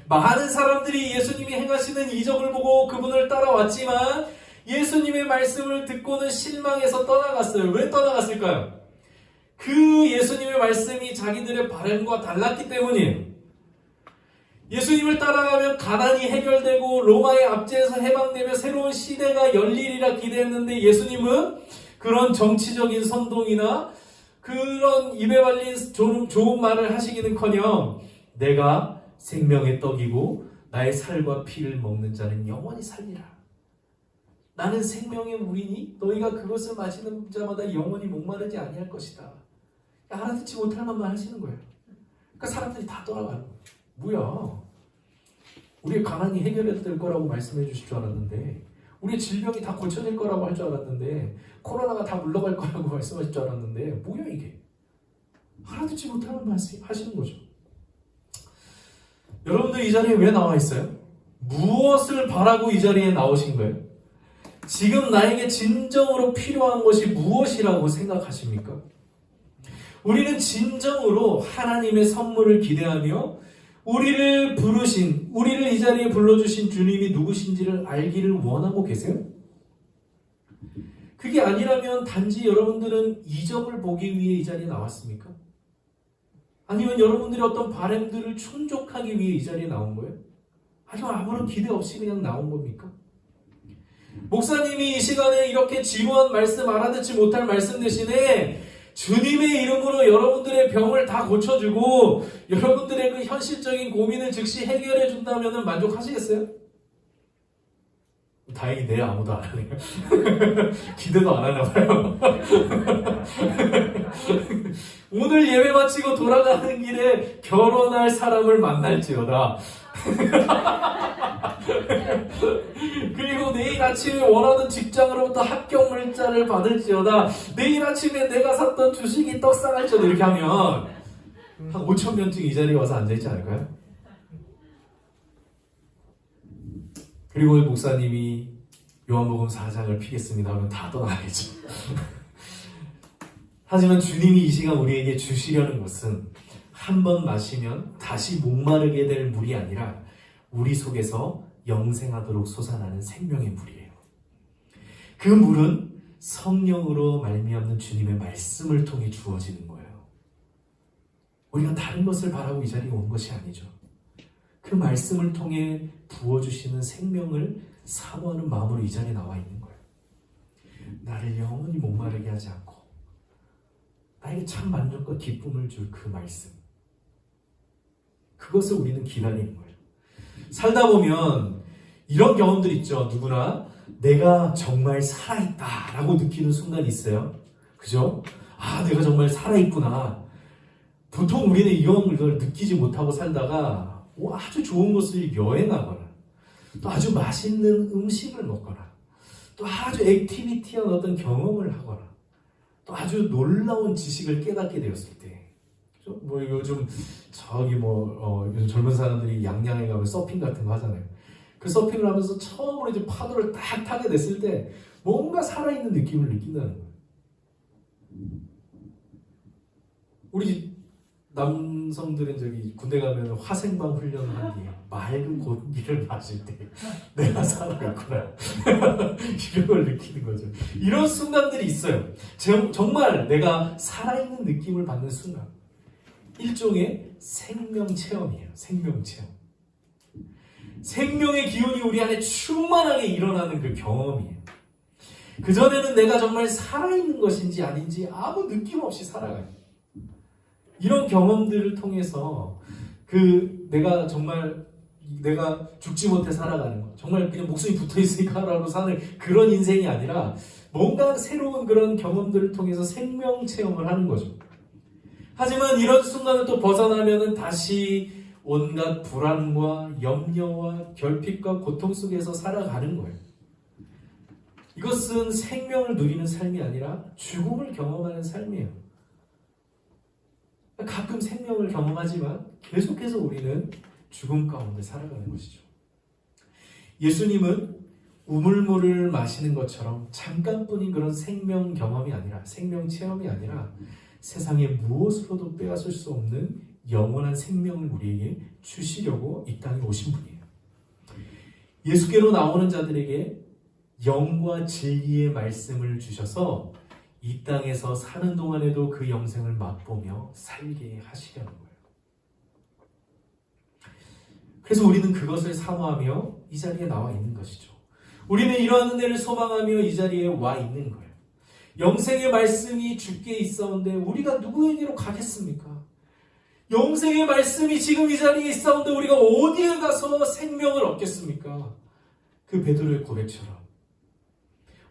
많은 사람들이 예수님이 행하시는 이적을 보고 그분을 따라왔지만 예수님의 말씀을 듣고는 실망해서 떠나갔어요. 왜 떠나갔을까요? 그 예수님의 말씀이 자기들의 바람과 달랐기 때문이에요. 예수님을 따라가면 가난이 해결되고 로마의 압제에서 해방되며 새로운 시대가 열리리라 기대했는데 예수님은 그런 정치적인 선동이나 그런 입에 발린 좋은 말을 하시기는커녕 내가 생명의 떡이고 나의 살과 피를 먹는 자는 영원히 살리라. 나는 생명의 물이니 너희가 그것을 마시는 자마다 영원히 목마르지 아니할 것이다. 알아듣지 못할 만만 하시는 거예요. 그러니까 사람들이 다 떠나가는 거예요. 뭐야? 우리의 가난이 해결될 거라고 말씀해 주실 줄 알았는데, 우리의 질병이 다 고쳐질 거라고 할 줄 알았는데, 코로나가 다 물러갈 거라고 말씀하실 줄 알았는데, 뭐야 이게? 알아듣지 못할 만만 하시는 거죠. 여러분들 이 자리에 왜 나와 있어요? 무엇을 바라고 이 자리에 나오신 거예요? 지금 나에게 진정으로 필요한 것이 무엇이라고 생각하십니까? 우리는 진정으로 하나님의 선물을 기대하며 우리를 부르신, 우리를 이 자리에 불러주신 주님이 누구신지를 알기를 원하고 계세요? 그게 아니라면 단지 여러분들은 이적을 보기 위해 이 자리에 나왔습니까? 아니면 여러분들이 어떤 바램들을 충족하기 위해 이 자리에 나온 거예요? 아니면 아무런 기대 없이 그냥 나온 겁니까? 목사님이 이 시간에 이렇게 지루한 말씀, 알아듣지 못할 말씀 대신에 주님의 이름으로 여러분들의 병을 다 고쳐주고 여러분들의 그 현실적인 고민을 즉시 해결해 준다면 만족하시겠어요? 다행히 네, 아무도 안 하네요. 기대도 안 하나 봐요. 오늘 예배 마치고 돌아가는 길에 결혼할 사람을 만날지어다. 그리고 내일 아침에 원하는 직장으로부터 합격 문자를 받을지어다. 내일 아침에 내가 샀던 주식이 떡상할지어다. 이렇게 하면 한 5,000명쯤 이 자리에 와서 앉아있지 않을까요? 그리고 목사님이 요한복음 4장을 피겠습니다 하면 다 떠나겠죠. 하지만 주님이 이 시간 우리에게 주시려는 것은 한 번 마시면 다시 목마르게 될 물이 아니라 우리 속에서 영생하도록 솟아나는 생명의 물이에요. 그 물은 성령으로 말미암는 주님의 말씀을 통해 주어지는 거예요. 우리가 다른 것을 바라고 이 자리에 온 것이 아니죠. 그 말씀을 통해 부어주시는 생명을 사모하는 마음으로 이 자리에 나와 있는 거예요. 나를 영원히 목마르게 하지 않고 나에게 참 만족과 기쁨을 줄 그 말씀, 그것을 우리는 기다리는 거예요. 살다 보면 이런 경험들 있죠. 누구나 내가 정말 살아있다 라고 느끼는 순간이 있어요. 그죠? 아, 내가 정말 살아있구나. 보통 우리는 이런 걸 느끼지 못하고 살다가 아주 좋은 곳을 여행하거나 또 아주 맛있는 음식을 먹거나 또 아주 액티비티한 어떤 경험을 하거나 또 아주 놀라운 지식을 깨닫게 되었을 때, 뭐 요즘 요즘 젊은 사람들이 양양에 가면 서핑 같은 거 하잖아요. 그 서핑을 하면서 처음으로 이제 파도를 딱 타게 됐을 때 뭔가 살아있는 느낌을 느낀다는 거예요. 우리 집 남성들은 군대 가면 화생방 훈련을 한 뒤에 맑은 공기를 마실 때 내가 살아있구나 이런 걸 느끼는 거죠. 이런 순간들이 있어요. 정말 내가 살아있는 느낌을 받는 순간, 일종의 생명 체험이에요. 생명 체험. 생명의 기운이 우리 안에 충만하게 일어나는 그 경험이에요. 그전에는 내가 정말 살아있는 것인지 아닌지 아무 느낌 없이 살아가요. 이런 경험들을 통해서 내가 죽지 못해 살아가는 거, 정말 그냥 목숨이 붙어있으니까 하라고 사는 그런 인생이 아니라 뭔가 새로운 그런 경험들을 통해서 생명 체험을 하는 거죠. 하지만 이런 순간을 또 벗어나면은 다시 온갖 불안과 염려와 결핍과 고통 속에서 살아가는 거예요. 이것은 생명을 누리는 삶이 아니라 죽음을 경험하는 삶이에요. 가끔 생명을 경험하지만 계속해서 우리는 죽음 가운데 살아가는 것이죠. 예수님은 우물물을 마시는 것처럼 잠깐뿐인 그런 생명 경험이 아니라, 생명 체험이 아니라 세상의 무엇으로도 빼앗을 수 없는 영원한 생명을 우리에게 주시려고 이 땅에 오신 분이에요. 예수께로 나오는 자들에게 영과 진리의 말씀을 주셔서 이 땅에서 사는 동안에도 그 영생을 맛보며 살게 하시려는 거예요. 그래서 우리는 그것을 사모하며 이 자리에 나와 있는 것이죠. 우리는 이러한 은혜를 소망하며 이 자리에 와 있는 거예요. 영생의 말씀이 주께 있사온데 우리가 누구에게로 가겠습니까? 영생의 말씀이 지금 이 자리에 있사온데 우리가 어디에 가서 생명을 얻겠습니까? 그 베드로의 고백처럼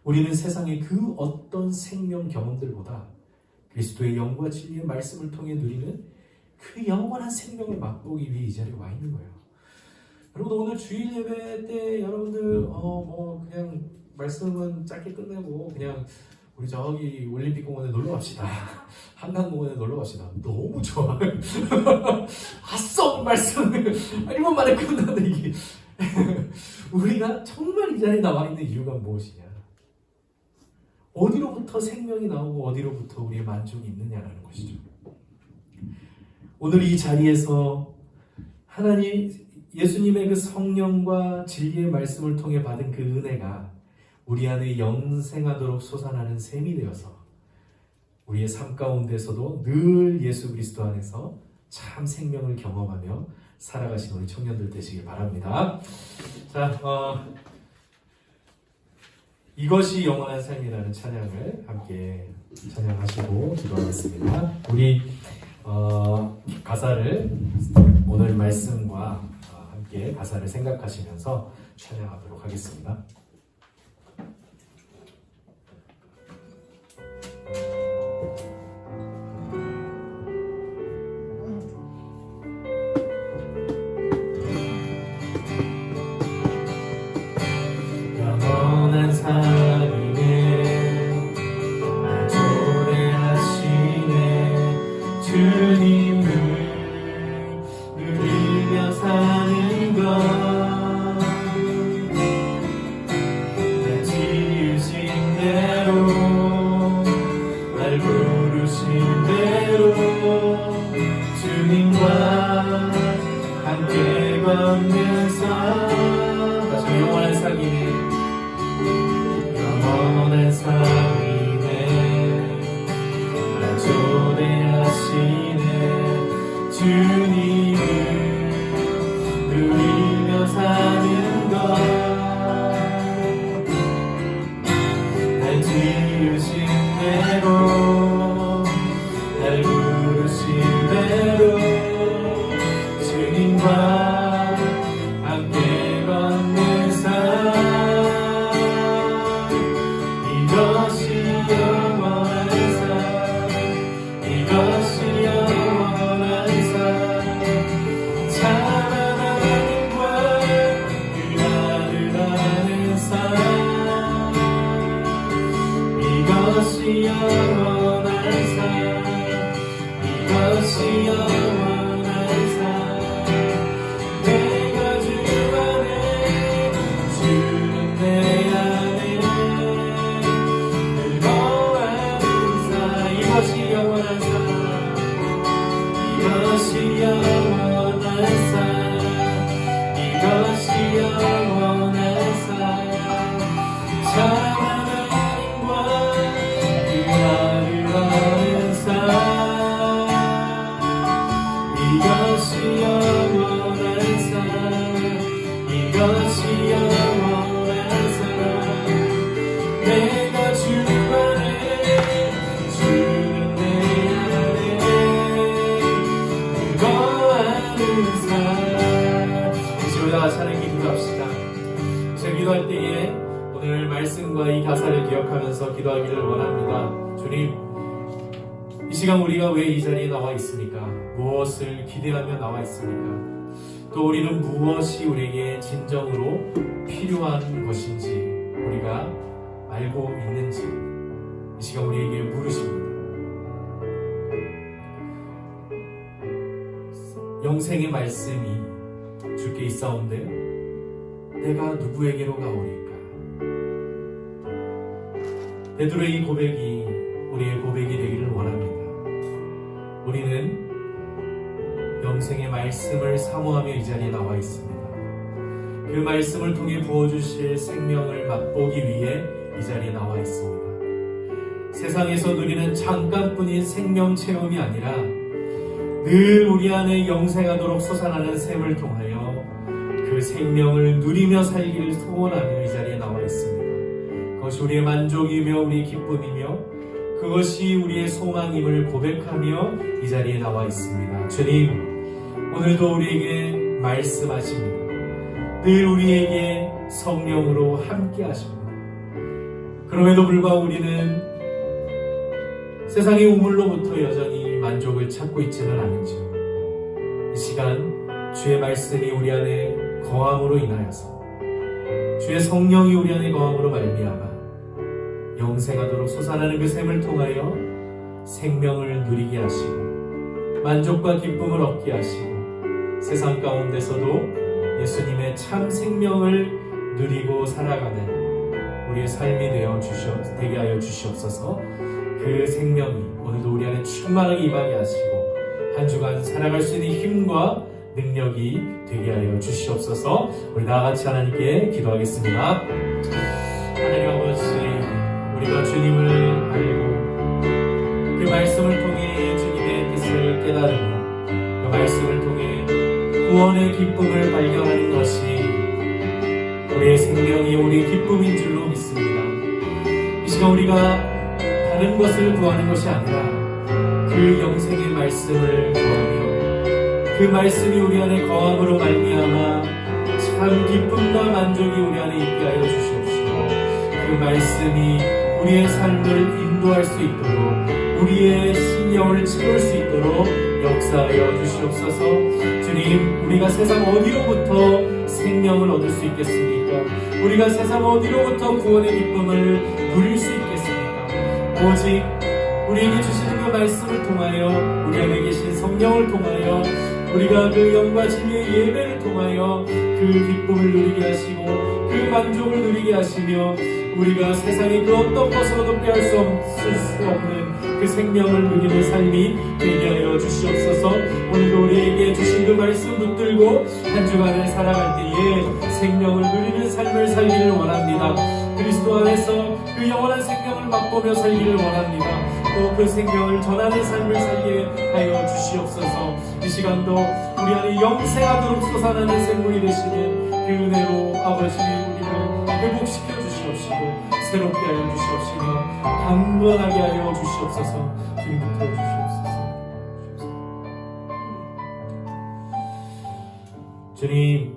우리는 세상의 그 어떤 생명 경험들보다 그리스도의 영과 진리의 말씀을 통해 누리는 그 영원한 생명을 맛보기 위해 이 자리에 와 있는 거예요. 여러분, 오늘 주일 예배 때 여러분들 그냥 말씀은 짧게 끝내고 그냥 우리 저기 올림픽 공원에 놀러 갑시다. 한강공원에 놀러 갑시다. 너무 좋아요. 아싸, 말씀 1분 만에 끝나는 이게 우리가 정말 이 자리에 나와 있는 이유가 무엇이냐? 어디로부터 생명이 나오고 어디로부터 우리의 만족이 있느냐라는 것이죠. 오늘 이 자리에서 예수님의 그 성령과 진리의 말씀을 통해 받은 그 은혜가 우리 안에 영생하도록 솟아나는 셈이 되어서 우리의 삶 가운데서도 늘 예수 그리스도 안에서 참 생명을 경험하며 살아가신 우리 청년들 되시길 바랍니다. 자, 이것이 영원한 삶이라는 찬양을 함께 찬양하시고 기도하겠습니다. 우리 가사를 오늘 말씀과 함께 가사를 생각하시면서 찬양하도록 하겠습니다. 영원한 삶이네 날 초대하시네 주님을 누리며 사는 것 날 지으신 대로 날 부르신 대로 주님과 함께 걷는 삶 다시 영원한 삶이네 영원한 삶이네 날 초대하시네 주님을 누리며 사는 것날 지으신 대로 날 부르신 대로 주님과 함께 걷는 삶 이것이 영원한 삶 이것이 영원한 삶 참 하나님과 그날을 아는 삶 이것이 영원한 삶 이것이 영원한 삶 내가 주 안에 주는 내 안에 이것이 영원한 삶 이것이 영원한 삶 이것이 영원한 삶 참 하나님과 그날을 아는 삶 이것이 영원한 삶 이것이 영원한 삶 내가 주 안에 주는 내 안에 거하는 삶 이제 우리가 찬양기 기도합시다. 제가 기도할 때에 오늘 말씀과 이 가사를 기억하면서 기도하기를 원합니다. 주님 이 시간 우리가 왜 이 자리에 나와 있습니까? 무엇을 기대하며 나와 있습니까? 또 우리는 무엇이 우리에게 진정으로 필요한 것인지 우리가 알고 있는지 이 시간 우리에게 물으십니다. 영생의 말씀이 주께 있사온데 내가 누구에게로 가오리까? 베드로의 이 고백이 우리의 고백이 되기를 원합니다. 우리는 영생의 말씀을 사모하며 이 자리에 나와 있습니다. 그 말씀을 통해 부어주실 생명을 맛보기 위해 이 자리에 나와 있습니다. 세상에서 누리는 잠깐뿐인 생명 체험이 아니라 늘 우리 안에 영생하도록 솟아나는 샘을 통하여 그 생명을 누리며 살기를 소원하며 이 자리에 나와 있습니다. 그것이 우리의 만족이며 우리의 기쁨이며 그것이 우리의 소망임을 고백하며 이 자리에 나와 있습니다. 주님 오늘도 우리에게 말씀하십니다. 늘 우리에게 성령으로 함께 하십니다. 그럼에도 불구하고 우리는 세상의 우물로부터 여전히 만족을 찾고 있지는 않은지요. 이 시간 주의 말씀이 우리 안에 거함으로 인하여서 주의 성령이 우리 안에 거함으로 말미암아 영생하도록 솟아나는 그 샘을 통하여 생명을 누리게 하시고 만족과 기쁨을 얻게 하시고 세상 가운데서도 예수님의 참 생명을 누리고 살아가는 우리의 삶이 되게 하여 주시옵소서. 그 생명이 오늘도 우리 안에 충만하게 임하게 하시고 한 주간 살아갈 수 있는 힘과 능력이 되게 하여 주시옵소서. 우리 다같이 하나님께 기도하겠습니다. 하나님 아버지, 우리가 주님을 알고 그 말씀을 통해 주님의 뜻을 깨달으며 그 말씀을 통해 구원의 기쁨을 발견하는 것이 우리의 생명이 우리의 기쁨인 줄로 믿습니다. 이 시간 우리가 다른 것을 구하는 것이 아니라 그 영생의 말씀을 구하며 그 말씀이 우리 안에 거함으로 말미암아 참 기쁨과 만족이 우리 안에 있게 하여 주시옵시고, 그 말씀이 우리의 삶을 인도할 수 있도록, 우리의 신령을 채울 수 있도록 역사하여 주시옵소서. 주님, 우리가 세상 어디로부터 생명을 얻을 수 있겠습니까? 우리가 세상 어디로부터 구원의 기쁨을 누릴 수 있겠습니까? 오직 우리에게 주시는 그 말씀을 통하여, 우리 안에 계신 성령을 통하여, 우리가 그 영과 진리의 예배를 통하여 그 기쁨을 누리게 하시고 그 만족을 누리게 하시며, 우리가 세상의 그 어떤 것으로도 빼앗을 수 없는 그 생명을 누리는 삶이 되게 하여 주시옵소서. 오늘도 우리에게 주신 그 말씀 붙들고 한 주간을 살아갈 때에 생명을 누리는 삶을 살기를 원합니다. 그리스도 안에서 그 영원한 생명을 맛보며 살기를 원합니다. 또 그 생명을 전하는 삶을 살게 하여 주시옵소서. 이 시간도 우리 안에 영생하도록 솟아나는 생물이 되시는 그 은혜로 아버지, 우리를 회복시켜 주시옵시고 새롭게 하여 주시옵시며 강건하게 하여 주시옵소서. 주님부터 주시옵소서. 주님,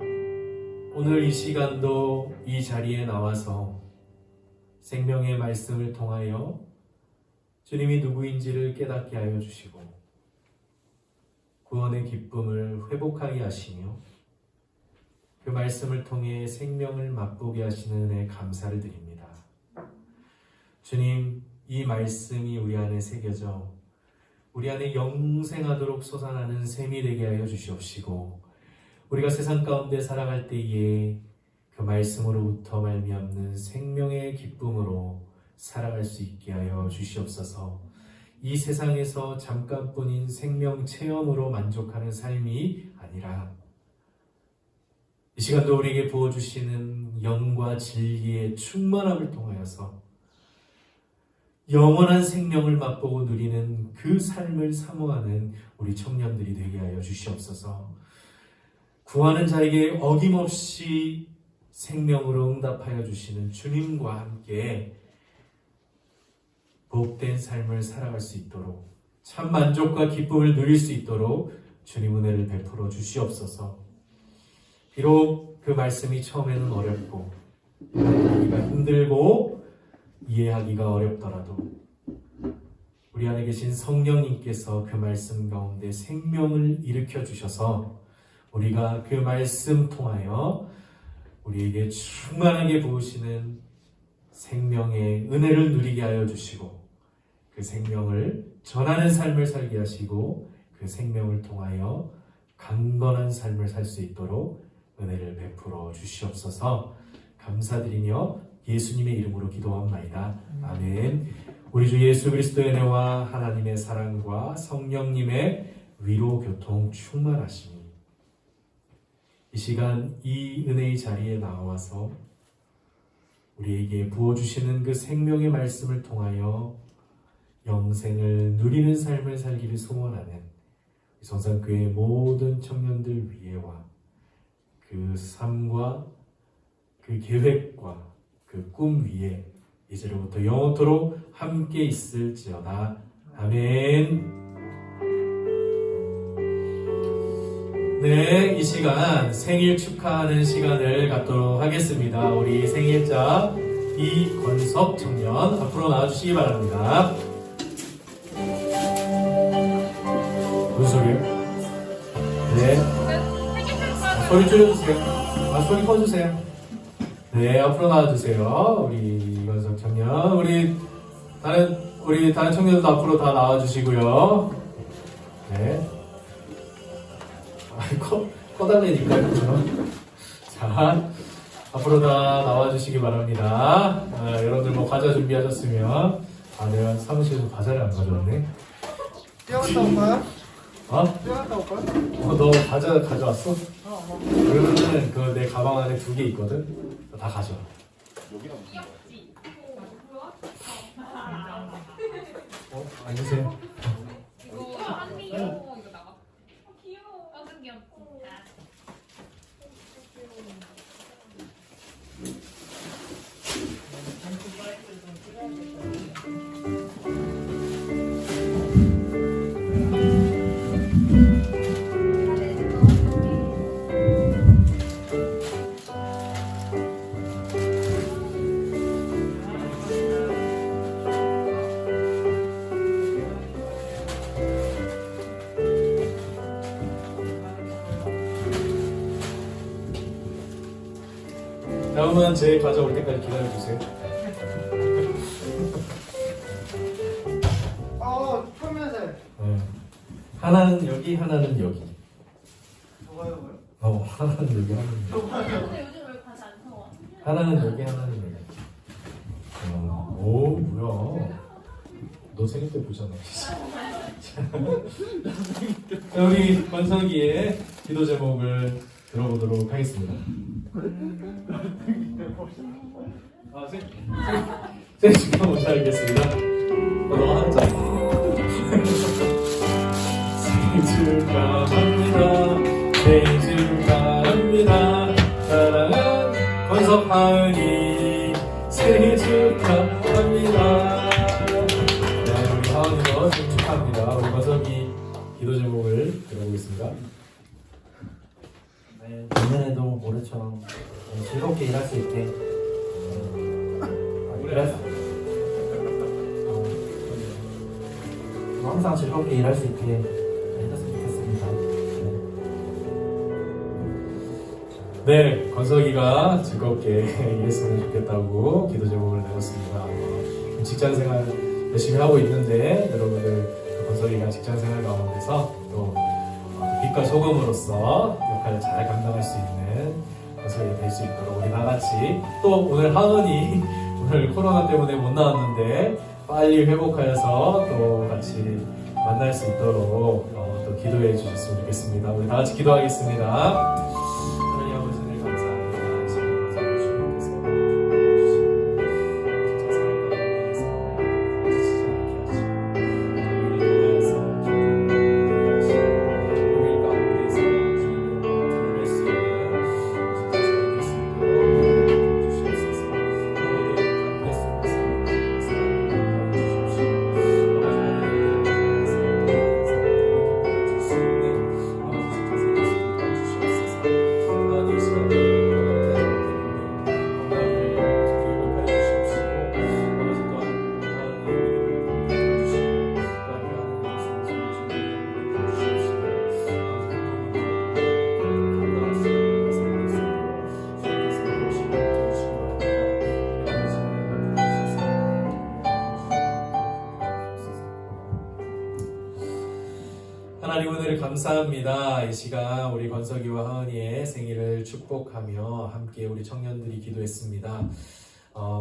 오늘 이 시간도 이 자리에 나와서 생명의 말씀을 통하여 주님이 누구인지를 깨닫게 하여 주시고 구원의 기쁨을 회복하게 하시며 그 말씀을 통해 생명을 맛보게 하시는 은혜 감사를 드립니다. 주님, 이 말씀이 우리 안에 새겨져 우리 안에 영생하도록 솟아나는 샘이 되게 하여 주시옵시고, 우리가 세상 가운데 살아갈 때에 그 말씀으로부터 말미암는 생명의 기쁨으로 살아갈 수 있게 하여 주시옵소서. 이 세상에서 잠깐뿐인 생명 체험으로 만족하는 삶이 아니라 이 시간도 우리에게 부어주시는 영과 진리의 충만함을 통하여서 영원한 생명을 맛보고 누리는 그 삶을 사모하는 우리 청년들이 되게 하여 주시옵소서. 구하는 자에게 어김없이 생명으로 응답하여 주시는 주님과 함께 복된 삶을 살아갈 수 있도록, 참 만족과 기쁨을 누릴 수 있도록 주님 은혜를 베풀어 주시옵소서. 비록 그 말씀이 처음에는 어렵고 이해하기가 힘들고 이해하기가 어렵더라도 우리 안에 계신 성령님께서 그 말씀 가운데 생명을 일으켜 주셔서 우리가 그 말씀 통하여 우리에게 충만하게 부으시는 생명의 은혜를 누리게 하여 주시고 그 생명을 전하는 삶을 살게 하시고 그 생명을 통하여 강건한 삶을 살 수 있도록 은혜를 베풀어 주시옵소서. 감사드리며 예수님의 이름으로 기도합나이다. 아멘. 우리 주 예수 그리스도의 은혜와 하나님의 사랑과 성령님의 위로 교통 충만하심이 이 시간 이 은혜의 자리에 나와서 우리에게 부어주시는 그 생명의 말씀을 통하여 영생을 누리는 삶을 살기를 소원하는 성산교회 모든 청년들 위에와 그 삶과 그 계획과 그 꿈 위에 이제로부터 영원토록 함께 있을지어다. 아멘. 네, 이 시간 생일 축하하는 시간을 갖도록 하겠습니다. 우리 생일자 이권섭 청년 앞으로 나와주시기 바랍니다. 무슨 소리예요? 네. 소리 줄여주세요. 소리 꺼주세요. 네, 앞으로 나와주세요. 우리 이권섭 청년. 우리 다른 청년들도 앞으로 다 나와주시고요. 네. 꺼달래니까요. 자, 앞으로 다 나와주시기 바랍니다. 여러분들 뭐 과자 준비하셨으면, 내가 사무실에서 과자를 안 가져왔네. 뛰어갔다 온가요? 어? 뛰어갔다 올까? 너 가져왔어? 그러면은 그 내 가방 안에 2개 있거든. 다 가져와. 여기랑 무슨 거야? 앉으세요. 이거 한미요 이거 나가. 귀여워. 완전 귀엽다. 다음은 제 가져올 때까지 기다려주세요. 표면색. 하나는 여기, 하나는 여기. 좋아요, 뭐요? 하나는 여기, 하나는 여기. 근데 요즘 왜 같이 안 사와? 하나는 여기, 하나는 여기. 오, 뭐야. 너 생일 때 보잖아. 자, 우리 권석이의 기도 제목을 들어보도록 하겠습니다. 생일 축하 먼저 하겠습니다. 너 한 잔. 생일 축하합니다. 생일 축하합니다. 사랑하는 권석하은이 생일 축하합니다. 네, 우리 하은이도 생일 축하합니다. 우리 권석이 기도 제목을 들어보겠습니다. 네, 작년에도 올해처럼 즐겁게 일할 수 있게 그래서 항상 즐겁게 일할 수 있게 해줬으면 좋겠습니다. 네, 권석이가 즐겁게 일했으면 좋겠다고 기도 제목을 내었습니다. 직장생활 열심히 하고 있는데 여러분들 권석이가 직장생활 가운데서 또 빛과 소금으로서 역할을 잘 감당할 수 있는 권석이가 될 수 있도록 우리 다같이 또 오늘 하은이 오늘 코로나 때문에 못 나왔는데 빨리 회복하여서 또 같이 만날 수 있도록 또 기도해 주셨으면 좋겠습니다. 우리 다같이 기도하겠습니다. 하나님 아버지 늘 감사합니다. 지금 주님께서 진짜 살아가기 위해서 지치지 않게 하시고 우리를 통하여서 기도하게 하시고 우리 가운데에서 주님을 드러낼 수 있는 진짜 살아갈 수 있도록 주시옵소서. 모든 관계 속에서 사랑을 주십시오. 하나님 은혜를 감사합니다. 이 시간 우리 권석이와 하은이의 생일을 축복하며 함께 우리 청년들이 기도했습니다.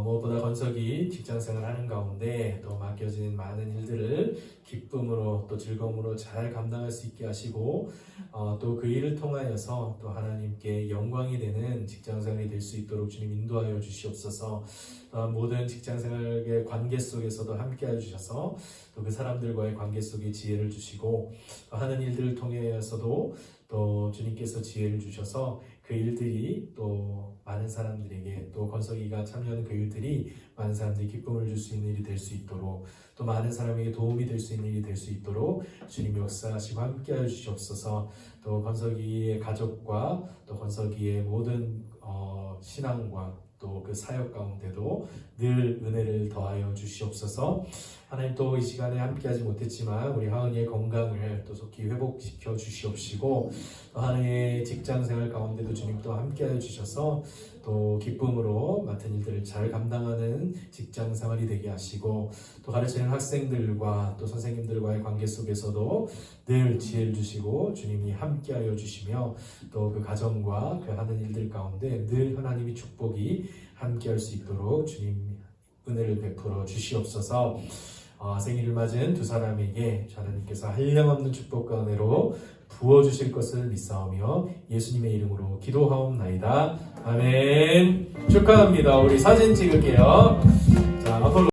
무엇보다 권석이 직장생활 하는 가운데 또 맡겨진 많은 일들을 기쁨으로 또 즐거움으로 잘 감당할 수 있게 하시고 또 그 일을 통하여서 또 하나님께 영광이 되는 직장생활이 될 수 있도록 주님 인도하여 주시옵소서. 모든 직장생활의 관계 속에서도 함께하여 주셔서 또 그 사람들과의 관계 속에 지혜를 주시고 하는 일들을 통해서도 또 주님께서 지혜를 주셔서 그 일들이 또 많은 사람들에게 또 권석이가 참여하는 그 일들이 많은 사람들이 기쁨을 줄 수 있는 일이 될 수 있도록 또 많은 사람에게 도움이 될 수 있는 일이 될 수 있도록 주님 역사하시고 함께하여 주시옵소서. 또 권석이의 가족과 또 권석이의 모든 신앙과 또 그 사역 가운데도 늘 은혜를 더하여 주시옵소서. 하나님 또 이 시간에 함께하지 못했지만 우리 하은이의 건강을 또 속히 회복시켜 주시옵시고 또 하은이의 직장생활 가운데도 주님 또 함께하여 주셔서 또 기쁨으로 맡은 일들을 잘 감당하는 직장생활이 되게 하시고 또 가르치는 학생들과 또 선생님들과의 관계 속에서도 늘 지혜를 주시고 주님이 함께하여 주시며 또 그 가정과 그 하는 일들 가운데 늘 하나님의 축복이 함께할 수 있도록 주님 은혜를 베풀어 주시옵소서. 생일을 맞은 두 사람에게 주 하나님께서 한량없는 축복과 은혜로 부어주실 것을 믿사오며 예수님의 이름으로 기도하옵나이다. 아멘. 축하합니다. 우리 사진 찍을게요. 자, 앞으로